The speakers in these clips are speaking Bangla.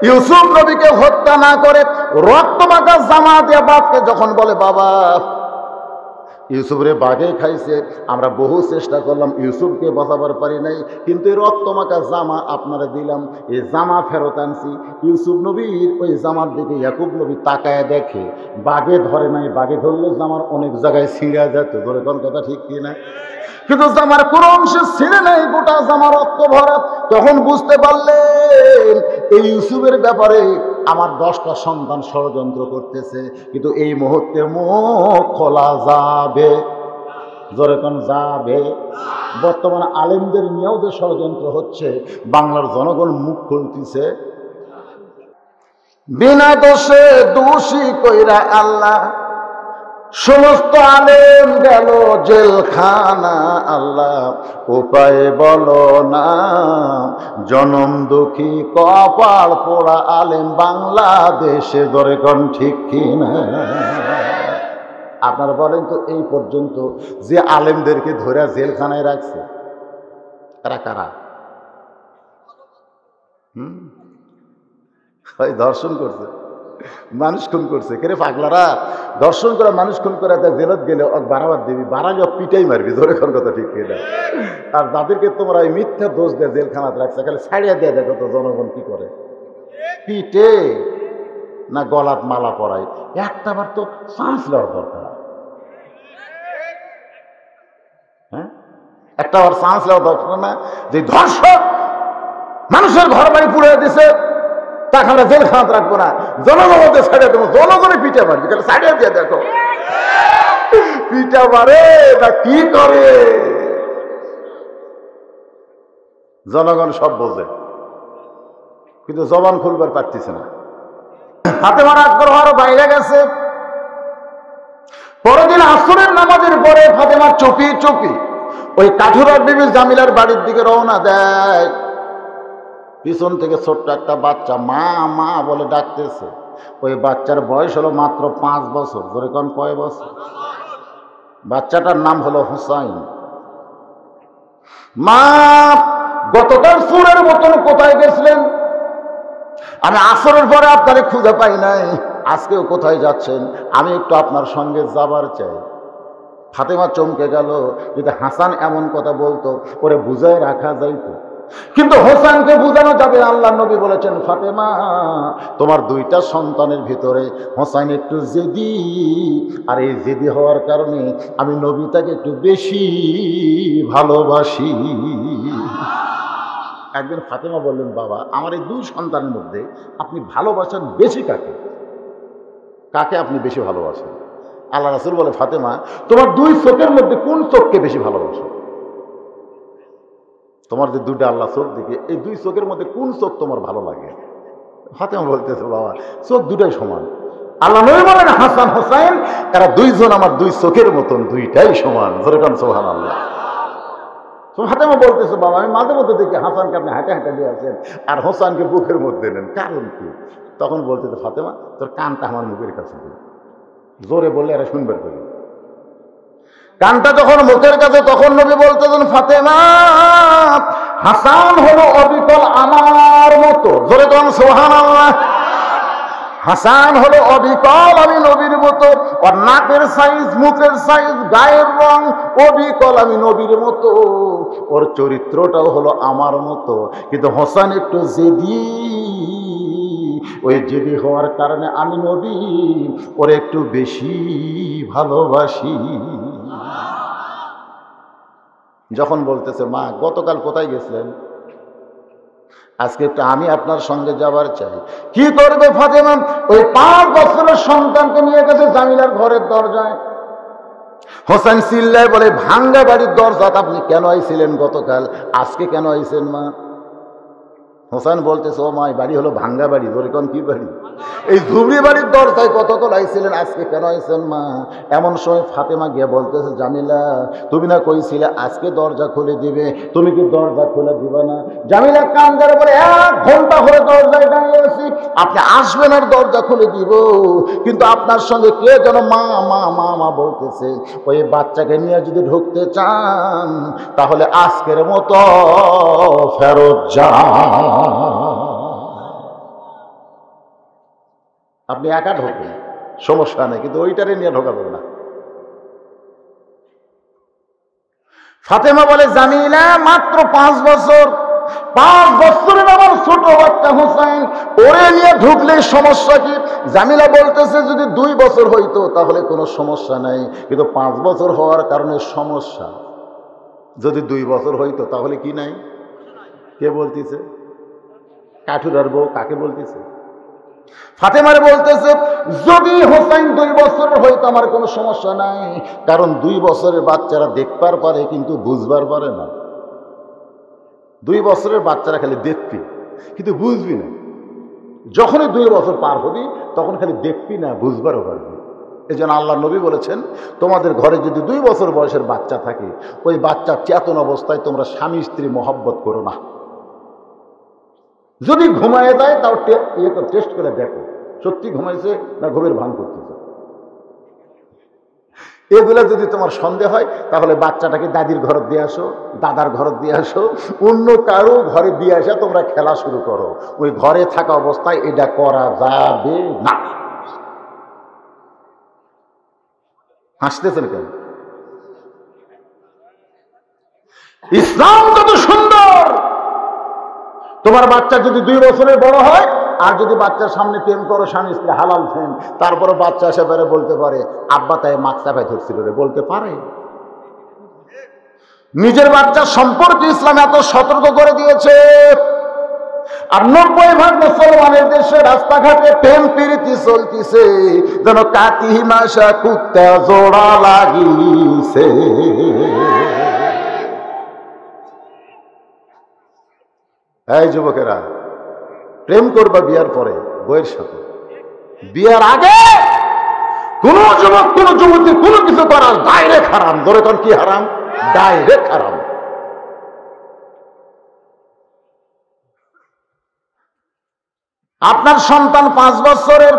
ইউসুফ নবীকে হত্যা না করে রক্তমাখা জামা দিয়ে বাপকে যখন বলে, বাবা ইউসুফরে বাঘে খাইছে, আমরা বহু চেষ্টা করলাম, ইউসুফকে বাঁচাবার পারি নাই, কিন্তু এই রক্তমাখা জামা আপনারা দিলাম, এই জামা ফেরত আনছি। ইউসুফ নবীর ওই জামার দিকে ইয়াকুব নবী তাকায় দেখে, বাঘে ধরে নাই, বাঘে ধরলে জামার অনেক জায়গায় ছিঁড়া যেত, ধরে কোন কথা ঠিক কিনা? কিন্তু জামার কোন অংশে ছিঁড়ে নাই, গোটা জামা রক্ত ভরা। তখন বুঝতে পারলেন এই ইউসুফের ব্যাপারে আমার 10টা সন্তান ষড়যন্ত্র করতেছে, কিন্তু এই মুহূর্তে মুখ খোলা যাবে, জোরে কোন যাবে। বর্তমানে আলেমদের নিয়েও যে ষড়যন্ত্র হচ্ছে, বাংলার জনগণ মুখ খুলতেছে। বিনা দোষে দোষী কইরা আল্লাহ সমস্ত আলেম গেল জেলখানা, আল্লাহ উপায় বলো না, জনম দুঃখী কপাল পোড়া আলেম বাংলাদেশে, ধরে কোন ঠিক কিনা? আপনারা বলেন তো, এই পর্যন্ত যে আলেমদেরকে ধরে জেলখানায় রাখছে তারা কারা? ওই ধর্ষণ করছে, মানুষ খুন করছে। কেরে পাগলারা, দর্শন করে মানুষ খুন করে জেলত গেলে বাড়াবার দিবি, বাড়ালে পিটাই মারবি, ধরে কোন কথা ঠিক কিনা? আর যাদেরকে তোমরা ওই মিথ্যা দোষ দিয়ে জেলখানাতে রাখছে, খালি ছাড়িয়ে দিয়ে দেখো তো জনগণ কি করে, পিটে না গলাত মালা পরায়। একটাবার তো চান্স নেওয়ার দরকার, হ্যাঁ, একটাবার চান্স নেওয়ার দরকার না? যে ধর্ষক মানুষের ঘর বাড়ি পুড়ে দিছে, তাকে আমরা জেলখানাতে রাখবো না, জনগণকে ছাড়িয়ে দেবো, জনগণে পিঠা মারবি, তাহলে ছাড়িয়ে দিয়ে দেখো পিঠা মারে না কি করে। জনগণ সব বোঝে, কিন্তু জবান খুলবার পারতেছে না। ফাতেমার আকবর হওয়ার বাইরে গেছে। পরের দিন আসরের নামাজের পরে ফাতেমা চুপি চুপি ওই কাঠুরার বিবি জামিলার বাড়ির দিকে রওনা দেয়। পিছন থেকে ছোট্ট একটা বাচ্চা মা মা বলে ডাকতেছে। ওই বাচ্চার বয়স হলো মাত্র 5 বছর। ধরে কোন কয় বছর? বাচ্চাটার নাম হলো হুসাইন। মা, গতকাল সুরের মতন কোথায় গেছিলেন? আমি আসরের পরে আপনারে খুঁজে পাই নাই, আজকেও কোথায় যাচ্ছেন? আমি একটু আপনার সঙ্গে যাবার চাই। ফাতেমা চমকে গেল। যদি হাসান এমন কথা বলতো ওরে বুঝায় রাখা যাইতো, কিন্তু হোসেনকে বুঝানো যাবে। আল্লাহ নবী বলেছেন, ফাতেমা তোমার 2টা সন্তানের ভিতরে হোসেন একটু জেদি, আর এই জেদি হওয়ার কারণে আমি নবী তাকে একটু বেশি ভালোবাসি। একদিন ফাতেমা বললেন, বাবা আমার এই 2 সন্তানের মধ্যে আপনি ভালোবাসেন বেশি কাকে? কাকে আপনি বেশি ভালোবাসেন? আল্লাহ রাসূল বলে, ফাতেমা তোমার 2 চোখের মধ্যে কোন চোখকে বেশি ভালোবাসো? তোমার যে 2টা আল্লাহ চোখ দেখে, এই 2 চোখের মধ্যে কোন চোখ তোমার ভালো লাগে? ফাতেমা বলতেছে, বাবা চোখ 2টাই সমান। আল্লাহ নবী বলেন, হাসান হোসেন এরা 2 জন আমার 2 চোখের মতন, 2টাই সমান। জোরে কান সুবহানাল্লাহ। ফাতেমা বলতেছে, বাবা আমি মাঝে মধ্যে দেখি হাসানকে আপনি হাঁটে হাঁটে দিয়ে আসেন আর হোসেনকে বুকের মধ্যে নেন, কারণ কি? তখন বলতেছে, ফাতেমা তোর কানটা আমার মুখের কাছে দিই। জোরে বললে এরা শুনবার করি। কানটা যখন মুখের কাছে, তখন নবী বলতেছেন, ফাতেমা হাসান হলো অবিকল আমার মতো। জোরে বলেন সুবহানাল্লাহ। হাসান হলো অবিকল আমি নবীর মতো। ওর নাকের সাইজ, মুখের সাইজ, গায়ের রং অবিকল আমি নবীর মতো। ওর চরিত্রটাও হলো আমার মতো, কিন্তু হোসেন একটু জেদি। ওই জেদি হওয়ার কারণে আমি নবী ওর একটু বেশি ভালোবাসি। যখন বলতেছে, মা গতকাল কোথায় গেছিলেন? আজকে একটু আমি আপনার সঙ্গে যাবার চাই। কি করবে ফাতেমা? ওই 5 বছরের সন্তানকে নিয়ে গেছে জামিলার ঘরের দরজায়। হোসেন চিল্লায় বলে, ভাঙ্গা বাড়ির দরজাত আপনি কেন আইছিলেন গতকাল, আজকে কেন আইছেন মা? হোসেন বলতেছে, ও মা এই বাড়ি হলো ভাঙ্গা বাড়ি। ধরে কোন কি বাড়ি? এই ধুবড়ি বাড়ির দরজায় গতকাল আইছিলেন, আজকে কেন আইছেন মা? এমন সময় ফাতেমা গিয়ে বলতেছে, জামিলা তুমি না কইছিলে আজকে দরজা খুলে দিবে, তুমি কি দরজা খুলে দিবা না? জামিলা কান ধরে বলে, 1 ঘন্টা হলে দরজায় দাঁড়িয়ে আছি, আপনি আসবেন আর দরজা খুলে দিব, কিন্তু আপনার সঙ্গে কে যেন মা মা মা মা বলতেছে। ওই বাচ্চাকে নিয়ে যদি ঢুকতে চান তাহলে আজকের মতো ফেরত যান। আপনি একা ঢোকেন, সমস্যা নেই, কিন্তু ওইটারে নিয়ে ঢোকা যাবে না। ফাতেমা বলে জামিলা মাত্র 5 বছর, 5 বছরের আমার ছোট বাচ্চা হোসেন, ওরে নিয়ে ঢুকলে সমস্যা কি? জামিলা বলতেছে যদি 2 বছর হইতো তাহলে কোনো সমস্যা নাই, কিন্তু 5 বছর হওয়ার কারণে সমস্যা। যদি 2 বছর হইতো তাহলে কি নাই? কে বলতেছে? কাঠুরার বউ কাকে বলতেছে? ফাতেমারে বলতেছে যদি হোসেন 2 বছরের হইতো আমার কোনো সমস্যা নাই, কারণ 2 বছরের বাচ্চারা দেখবার পারে কিন্তু বুঝবার পারে না। 2 বছরের বাচ্চারা খালি দেখবি কিন্তু বুঝবি না। যখনই 2 বছর পার হবি তখন খালি দেখবি না, বুঝবারও পারবি। এই জন্য আল্লাহ নবী বলেছেন তোমাদের ঘরে যদি 2 বছর বয়সের বাচ্চা থাকে, ওই বাচ্চা চেতন অবস্থায় তোমরা স্বামী স্ত্রী মহব্বত করো না। যদি ঘুমায় দেয় তাও টেস্ট করে দেখো সত্যি ঘুমাইছে না ঘুমের ভান করতেছে। এগুলো যদি তোমার সন্দেহ হয় তাহলে বাচ্চাটাকে দাদির ঘর দিয়ে আসো, দাদার ঘর দিয়ে আসো, অন্য কারো ঘরে দিয়ে আসা তোমরা খেলা শুরু করো। ওই ঘরে থাকা অবস্থায় এটা করা যাবে না। হাসতেছেন কেন? ইসলাম কত সুন্দর! তোমার বাচ্চা যদি 2 বছরের বড় হয়, আর যদি বাচ্চার সামনে প্রেম করো, স্বামী স্ত্রী হালাল প্রেম, তারপরে বাচ্চা এসে বেড়ে বলতে পারে আব্বা তাই মাছ চাপাই ধরছিল রে, বলতে পারে। নিজের বাচ্চার সম্পর্কে ইসলাম এত সতর্ক করে দিয়েছে। আর 90% মুসলমানের দেশে রাস্তাঘাটে প্রেম প্রীতি চলতিছে যেন কাতি মাসা কুত্তা জোড়া লাগিছে। এই যুবকেরা, প্রেম করবা বিয়ার পরে বইয়ের সাথে, বিয়ার আগে কোন যুবক কোন যুবতী কোনো কিছু করার ডাইরেক্ট হারাম। ধরে তোর কি হারাম? ডাইরেক্ট হারাম। আপনার সন্তান 5 বছরের,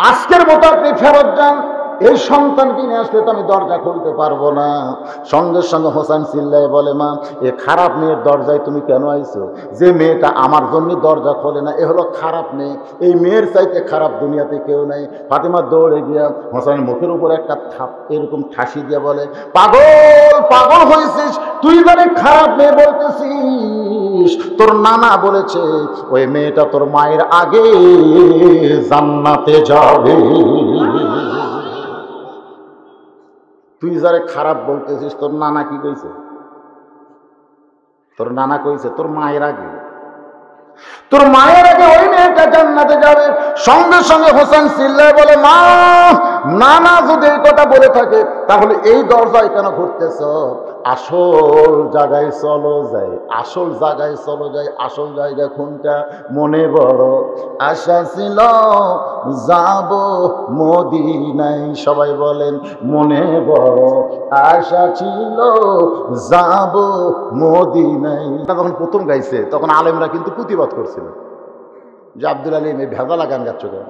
আজকের মতো আপনি ফেরত যান, এই সন্তানকে নিয়ে আসলে তো আমি দরজা খুলতে পারবো না। সঙ্গে সঙ্গে হোসেন চিল্লায় বলে মা এ খারাপ মেয়ের দরজায় তুমি কেন আইছো? যে মেয়েটা আমার জন্য দরজা খোলে না এ হলো খারাপ মেয়ে, এই মেয়ের চাইতে খারাপ দুনিয়াতে কেউ নাই। ফাতেমা দৌড়ে গিয়া হোসেনের মুখের উপর একটা এরকম ঠাসি দিয়ে বলে পাগল পাগল হয়েছিস তুই, জানে খারাপ মেয়ে বলতেছিস? তোর নানা বলেছে ওই মেয়েটা তোর মায়ের আগে জান্নাতে যাবে। তুই যারে খারাপ বলতেছিস তোর নানা কি কইছে? তোর নানা কইছে তোর মায়ের আগে, তোর মায়ের আগে ওই মেয়েটা জান্নাতে যাবে। সঙ্গে সঙ্গে হোসেন চিল্লায় বলে মা নানা যদি এই কথা বলে থাকে তাহলে এই দরজায় কেন ঘুরতেছ? আসল জায়গায় চলো যাই, আসল জায়গায় চলো যাই। আসল জায়গা কোনটা? মনে বড় আশা ছিল যাব মদিনায়। সবাই বলেন মনে বড় আশা ছিল যাব মদিনায়। যখন প্রথম গাইছে তখন আলেমরা কিন্তু প্রতিবাদ করছিল যে আব্দুল আলীম এই ভেজালা গান গাচ্ছ কেন,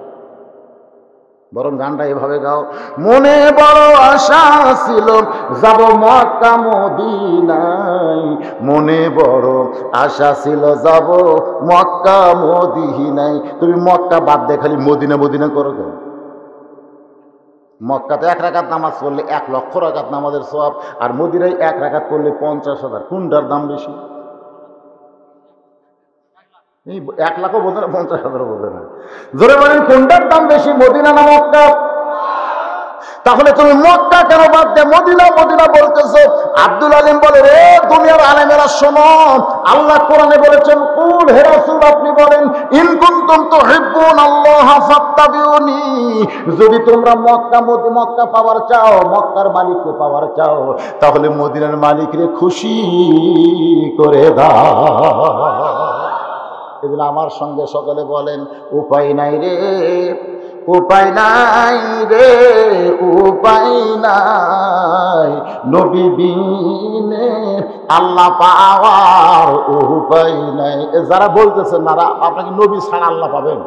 বরং গানটা এভাবে গাও মনে বড় আশা ছিল যাব মক্কা মদিনায়, মনে বড় আশা ছিল যাব মক্কা মদিনায়। তুমি মক্কা বাদ দিয়ে খালি মদিনা মদিনা করো কেন? মক্কাতে 1 রাকাত নামাজ পড়লে 1 লক্ষ রাকাত নামাজের সওয়াব, আর মদিনায় 1 রাকাত পড়লে 50,000। কোনটার দাম বেশি? এই 1 লাখও বোঝে না, 50,000ও বোঝে না। জোরে বলেন কোনটার দাম বেশি, মদিনা না মক্কা? তাহলে তুমি মক্কা কেন বাদ দিয়ে মদিনা মদিনা বলতেছো? আব্দুল আলীম বলে রে দুনিয়ার আলেমেরা শোনো, আল্লাহ কোরআনে বলেছেন কুল হে রাসূল আপনি বলেন ইন কুনতুম তুহিব্বুনাল্লাহ ফাত্তাবিউনি, যদি তোমরা মক্কা পাওয়ার চাও, মক্কার মালিককে পাওয়ার চাও, তাহলে মদিনার মালিকরে খুশি করে দাও। এদিন আমার সঙ্গে সকলে বলেন উপায় নাই রে, উপায় নাই রে, উপায় নাই, নবী বিনে আল্লাহ পাওয়ার উপায় নাই। যারা বলতেছেন না আপনাকে নবী ছাড়া আল্লাহ পাবেন,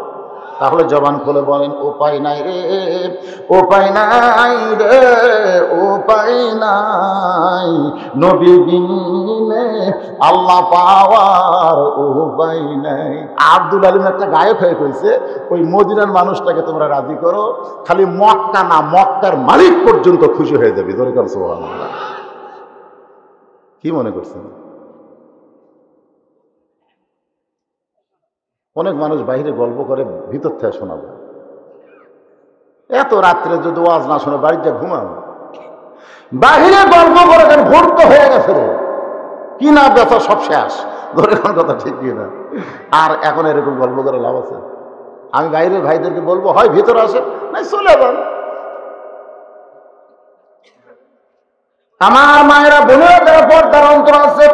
তাহলে জবান খুলে বলেন উপায় নাই রে, উপায় নাই রে, উপায় নাই, নবী বিনে আল্লাহ পাওয়ার উপায় নাই। আব্দুল আলিম একটা গায়ক হয়ে কইছে, ওই মদিনার মানুষটাকে তোমরা রাজি করো, খালি মক্কা না মক্কার মালিক পর্যন্ত খুশি হয়ে যাবে। ধরে কাল সুবহানাল্লাহ। কি মনে করছেন? অনেক মানুষ বাইরে গল্প করে, ভিতর থেকে শোনাবে। এত রাত্রে যদি ওয়াজ না শোনে বাড়িতে ঘুমান, বাহিরে গল্প করে দেন, ভোট তো হয়ে গেছে রে, কি না ব্যথা সব শেষ। ধরে কোন কথা ঠিক কি না? আর এখন এরকম গল্প করে লাভ আছে? আমি বাইরের ভাইদেরকে বলবো, হয় ভিতরে আসে, নাই চলে যান। আমার মায়েরা বোনেরা যারা পর্দার অন্তর আছে,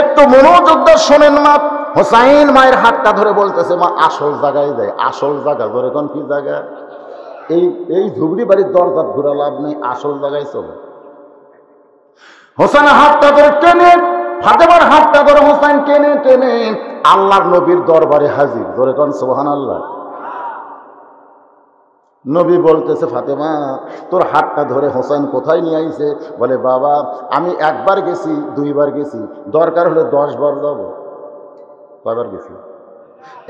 একটু মনোযোগ দিয়ে শোনেন। মা হোসাইন মায়ের হাতটা ধরে বলতেছে, মা আসল জায়গায় যায়। আসল জায়গা ধরে কোন কি জায়গা? এই ধুবড়ি বাড়ির দরজা ঘুরা লাভ নেই, আসল জায়গায় চলে। হোসেনের হাতটা ধরে টেনে, ফাতেমার হাতটা ধরে হোসেন টেনে টেনে আল্লাহর নবীর দরবারে হাজির। ধরে কোন সুবহানাল্লাহ। নবী বলতেছে, ফাতেমা তোর হাতটা ধরে হোসেন কোথায় নিয়ে আইছে? বলে, বাবা আমি একবার গেছি, দুইবার গেছি, দরকার হলে 10 বার যাব। কয়বার গেছি?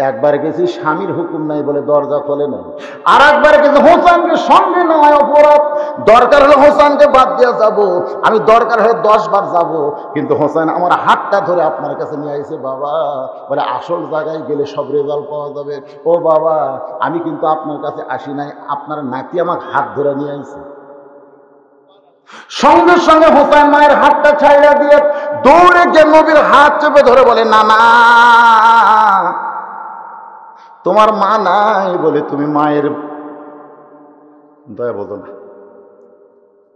একবার গেছি, স্বামীর হুকুম নাই বলে দরজা খোলে নাই। আর একবার গেছি হোসেনকে সঙ্গে নেওয়ায় অপরাধ, দরকার হলে হোসেনকে বাদ দিয়ে যাব, আমি দরকার হলে 10 বার যাব, কিন্তু হোসেন আমার হাতটা ধরে আপনার কাছে নিয়ে আইছে। বাবা বলে, আসল জায়গায় গেলে সব রেজাল্ট পাওয়া যাবে। ও বাবা, আমি কিন্তু আপনার কাছে আসি নাই, আপনার নাতি আমার হাত ধরে নিয়ে আইছে। সঙ্গে সঙ্গে হোসেন মায়ের হাতটা ছাইড়া দিয়ে দৌড়ে গিয়ে নবীর হাত চেপে ধরে বলে, না না, তোমার মা নাই বলে তুমি মায়ের দয়া বোঝো না।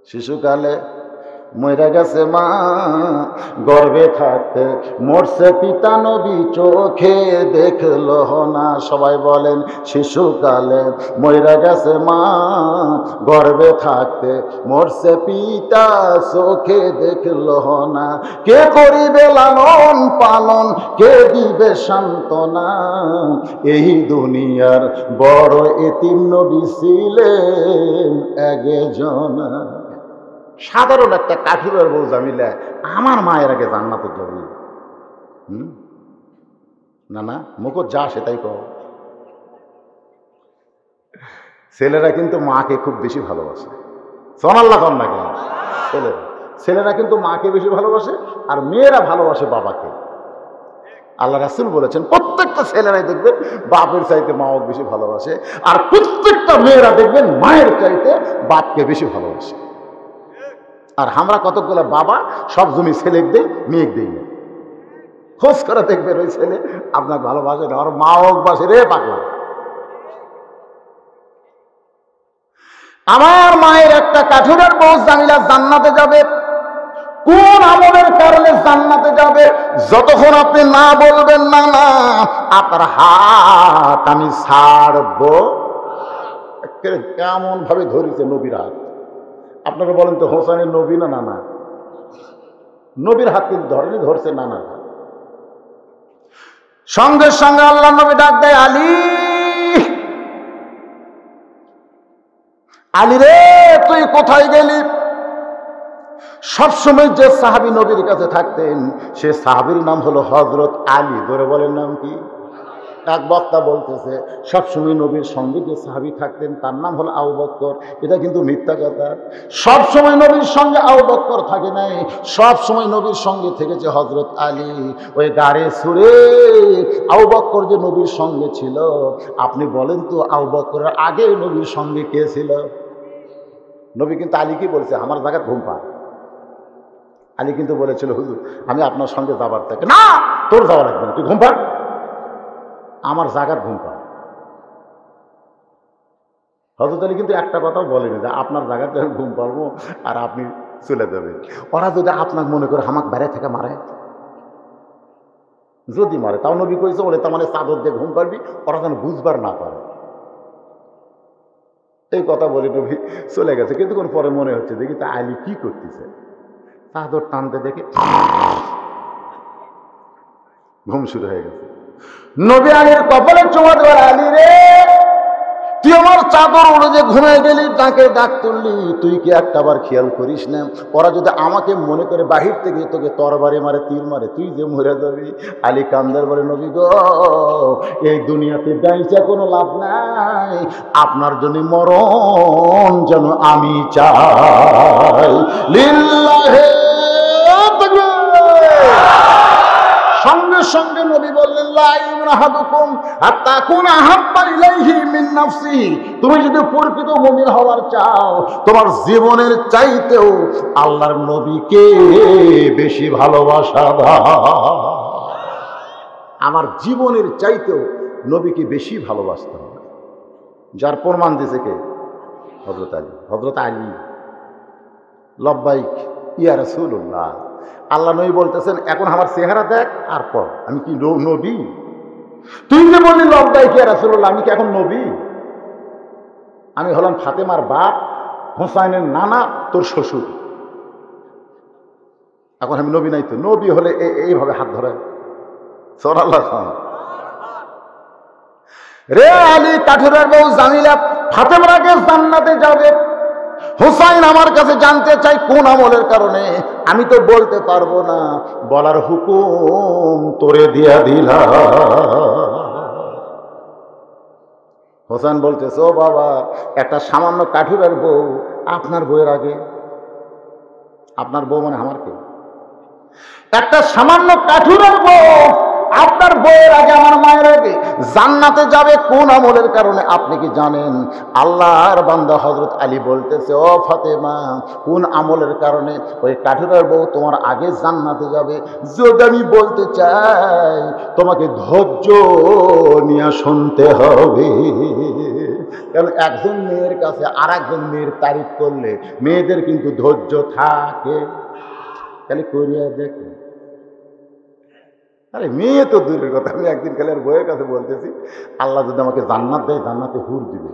শিশুকালে মইরা গেছে মা, গর্ভে থাকতে মরছে পিতা, নবী চোখে দেখলো না। সবাই বলেন, শিশুকালে মইরা গেছে মা, গর্ভে থাকতে মরছে পিতা, চোখে দেখলো না। কে করিবে লালন পালন, কে দিবে সান্ত্বনা, এই দুনিয়ার বড় এতিম নবী ছিলেন একজন। সাধারণ একটা কাঠুরের বউ জামিলা আমার মায়ের আগে জান্নাতে যাবে? না না, মুখ যা সেটাই কও। ছেলেরা কিন্তু মাকে খুব বেশি ভালোবাসে। সুবহানাল্লাহ কন না কেন? ছেলেরা কিন্তু মাকে বেশি ভালোবাসে, আর মেয়েরা ভালোবাসে বাবাকে। আল্লাহ রাসূল বলেছেন, প্রত্যেকটা ছেলেরাই দেখবেন বাপের চাইতে মাও বেশি ভালোবাসে, আর প্রত্যেকটা মেয়েরা দেখবেন মায়ের চাইতে বাপকে বেশি ভালোবাসে। আর আমরা কতগুলো বাবা সব জমি ছেলেকে দেই, মেয়েকে দেই না। খোঁজ করে দেখবেন ওই ছেলে আপনাকে ভালোবাসে না, আর মা হোক বাসে রে পাগলা। আমার মায়ের একটা কাঠুরের বউ জামিলা জান্নাতে যাবে। কোন আমলের কারণে জান্নাতে যাবে? যতক্ষণ আপনি না বলবেন না না আপনার হাত আমি ছাড়বো। কেমন ভাবে ধরেছে নবীর হাত? আপনারা বলেন তো, হোসেনের নবী না? না না, নবীর হাত কিন্তু ধরেনি, ধরছে নানা। সঙ্গে সঙ্গে আল্লাহ নবী ডাক দেয়, আলী, আলী রে তুই কোথায় গেলি? সবসময় যে সাহাবী নবীর কাছে থাকতেন, সে সাহাবীর নাম হলো হযরত আলী। ধরে বলেন নাম কি? এক বক্তা বলতেছে, সবসময় নবীর সঙ্গে যে সাহাবী থাকতেন তার নাম হলো আবু বকর। এটা কিন্তু মিথ্যা কথা। সবসময় নবীর সঙ্গে আবু বকর থাকে নাই, সবসময় নবীর সঙ্গে থেকেছে হযরত আলী। ওই গাড়ে সুরে আবু বকর যে নবীর সঙ্গে ছিল, আপনি বলেন তো আবু বকরের আগে নবীর সঙ্গে কে ছিল? নবী কিন্তু আলীকে বলেছে, আমার জায়গায় ঘুম পা। আলী কিন্তু বলেছিল, হুজুর আমি আপনার সঙ্গে যাবার থাকে না, তোর যাওয়া লাগবে না, তুই ঘুম পা, আমার জায়গার ঘুম পা। হযরত আলী কিন্তু একটা কথাও বলেনি যে আপনার জায়গাতে আমি ঘুম পারবো আর আপনি চলে যাবেন। ওরা যদি আপনাকে মনে করে হামাক বাইরে থেকে মারে, যদি মারে তাও নবী কইছে, বলে তার মানে চাদর দিয়ে ঘুম পারবি, ওরা যেন বুঝবার না পারে। এই কথা বলে নবী চলে গেছে। কিছুক্ষণ পরে মনে হচ্ছে দেখি তা আলী কি করতেছে, চাদর টানতে দেখে ঘুম শুরু হয়ে গেছে। নবী আলীর কপালে চুমা দেওয়ার, আলী রে চাদর উড়ে যে ঘুমিয়ে গেলি, তাকে ডাক তুললি, তুই কি একটাবার খেয়াল করিস না ওরা যদি আমাকে মনে করে বাহির থেকে তোকে তরবারি মারে, তীর মারে, তুই যে মরে যাবি? আলী কান্দার বলে, নবী গো, এই দুনিয়াতে দাঁড়িয়ে কোনো লাভ নাই, আপনার জন্য মরণ যেন আমি চাই। লিল্লাহে তাকবীর। সঙ্গে সঙ্গে নবী বললেন, লা ইউনাহাদুকুম হাত্তা কুনা আহাব্বা ইলাইহি মিন নাফসিহি, তুমি যদি প্রকৃত মুমিন হওয়ার চাও, তোমার জীবনের চাইতেও আল্লাহর নবীকে বেশি ভালোবাসা দাও। আমার জীবনের চাইতেও নবীকে বেশি ভালোবাসতে হবে। যার প্রমাণ দিয়েছে কে? হযরত আলী। হযরত আলী, লব্বাইক ইয়া রাসূলুল্লাহ। আল্লাহ নবী বলতেছেন, এখন আমার চেহারা দেখ আর পর, আমি কি নবী? তুই যে বললি লব্বাইক ইয়া রাসূলুল্লাহ, আমি কি এখন নবী? আমি হলাম ফাতেমার বাপ, হোসাইনের নানা, তোর শ্বশুর। এখন আমি নবী নাই তো? নবী হলে এইভাবে হাত ধরে সুবহানাল্লাহ। রে আলী, কাঠুরের বউ জামিলা ফাতেমার আগে জান্নাতে যাবে। হুসাইন আমার কাছে জানতে চাই কোন আমলের কারণে। আমি তো বলতে পারবো না, বলার হুকুম তোরে দিয়া দিলাম। হোসেন বলতেছে, ও বাবা, একটা সামান্য কাঠুরের বউ আপনার বউয়ের আগে, আপনার বউ মানে আমার কে? একটা সামান্য কাঠুরের বউ আপনার বউয়ের আগে, আমার মায়ের আগে জান্নাতে যাবে কোন আমলের কারণে আপনি কি জানেন? আল্লাহর বান্দা হযরত আলী বলতেছে, ও ফাতেমা, কোন আমলের কারণে ওই কাঠুরের বউ তোমার আগে জান্নাতে যাবে? যদি আমি বলতে চাই, তোমাকে ধৈর্য নিয়ে শুনতে হবে। কারণ একজন মেয়ের কাছে আর একজন মেয়ের তারিফ করলে মেয়েদের কিন্তু ধৈর্য থাকে। খালি করিয়া দেখো। আরে মেয়ে তো দূরের কথা, আমি একদিন কালের বইয়ের কাছে বলতেছি, আল্লাহ যদি আমাকে জান্নাত দেয়, জান্নাতে হুর দিবে।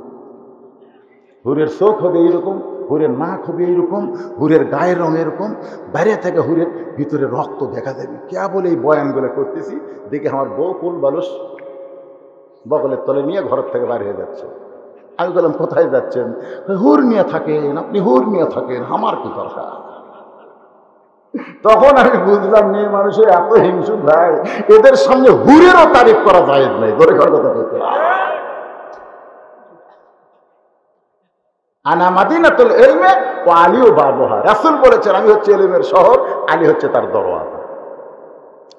হুরের চোখ হবে এইরকম, হুরের নাক হবে এইরকম, হুরের গায়ের রং এরকম, বাইরে থেকে হুরের ভিতরে রক্ত দেখা যাবে। কে বলে এই বয়ানগুলো করতেছি, দেখে আমার বউ কুল বালুস বগলের তলে নিয়ে ঘরের থেকে বাইরে হয়ে যাচ্ছে। আমি বললাম, কোথায় যাচ্ছেন? হুর নিয়ে থাকেন, আপনি হুর নিয়ে থাকেন, আমার কি দরকার? তখন আমি বুঝলাম, মেয়ে মানুষের এত হিংসু ভাই, এদের সামনে হুরেরও তারিফ করা যায় নাই। ধরে ঘর কথা বলতে, আনা মাদিনাতুল ইলমে ওয়া আলী বাবুহা। রাসূল বলেছেন, আমি হচ্ছে ইলমের শহর, আলী হচ্ছে তার দরওয়াজা।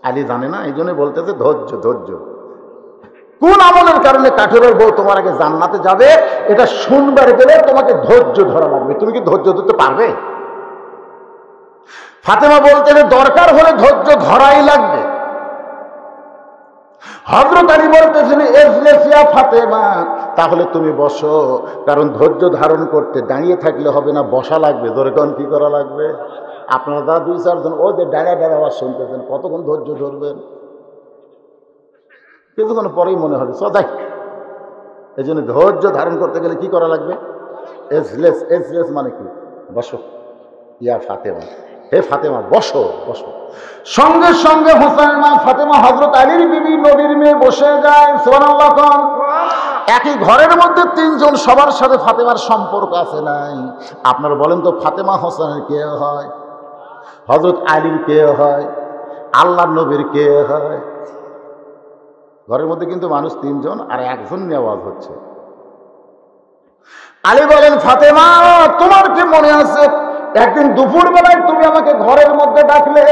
আলী জানে না, এই জন্য বলতেছে ধৈর্য, ধৈর্য। কোন আমলের কারণে কাঠুরের বউ তোমার আগে জান্নাতে যাবে, এটা শুনবার গেলে তোমাকে ধৈর্য ধরা লাগবে। তুমি কি ধৈর্য ধরতে পারবে? ফাতেমা বলতে, দরকার হলে ধৈর্য ধরাই লাগবে। হযরত আলী বলতেছেন, ইজলিসিয়া ফাতেমা, তাহলে তুমি বসো, কারণ ধৈর্য ধারণ করতে দাঁড়িয়ে থাকলে হবে না, বসা লাগবে। দরকার কি করা লাগবে? আপনারা যারা 2-4 জন ওদের ডাড়া ডাড়া আওয়াজ শুনতেছেন, কতক্ষণ ধৈর্য ধরবেন? কিছুক্ষণ পরেই মনে হবে সদাই। এই জন্য ধৈর্য ধারণ করতে গেলে কি করা লাগবে? এজলেস। এজলেস মানে কি? বসো। ইয়া ফাতেমা, হে ফাতেমা, বসো, বসো। সঙ্গে সঙ্গে হোসেন মা ফাতেমা হযরত আলীর বিবি, নবীর মেয়ে, বসে যায়। সুবহানাল্লাহ। একই ঘরের মধ্যে 3 জন, সবার সাথে ফাতেমার সম্পর্ক আছে নাই? আপনারা বলেন তো, ফাতেমা হোসেনের কে হয়? হযরত আলীর কে হয়? আল্লাহর নবীর কে হয়? ঘরের মধ্যে কিন্তু মানুষ 3 জন, আর একজন নিয়ে আওয়াজ হচ্ছে। আলী বলেন, ফাতেমা, তোমার কি মনে আছে একদিন দুপুর বেলায় তুমি আমাকে ঘরের মধ্যে ডাকলে,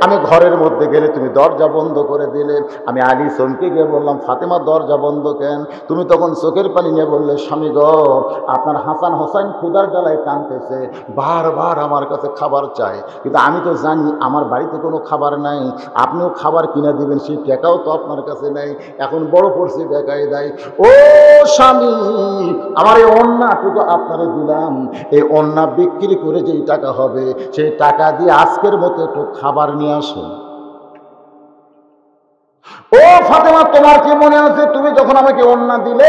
আমি ঘরের মধ্যে গেলে তুমি দরজা বন্ধ করে দিলে। আমি আলী চমকে গিয়ে বললাম, ফাতেমা দরজা বন্ধ কেন? তুমি তখন চোখের পানি নিয়ে বললে, স্বামী গো, আপনার হাসান হোসাইন ক্ষুধার জ্বালায় কাঁদতেছে, বারবার আমার কাছে খাবার চায়, কিন্তু আমি তো জানি আমার বাড়িতে কোনো খাবার নাই, আপনিও খাবার কিনে দিবেন, সেই টাকাও তো আপনার কাছে নেই, এখন বড় পড়ছে বেকায় দেয়। ও স্বামী, আমার এই অন্যটুকু আপনারে দিলাম, এই অন্য বিক্রি করে যেই টাকা হবে, সেই টাকা দিয়ে আজকের মতো একটু খাবার নিয়ে আসুন। ও ফাতেমা, তোমার কি মনে আছে তুমি যখন আমাকে ওড়না দিলে,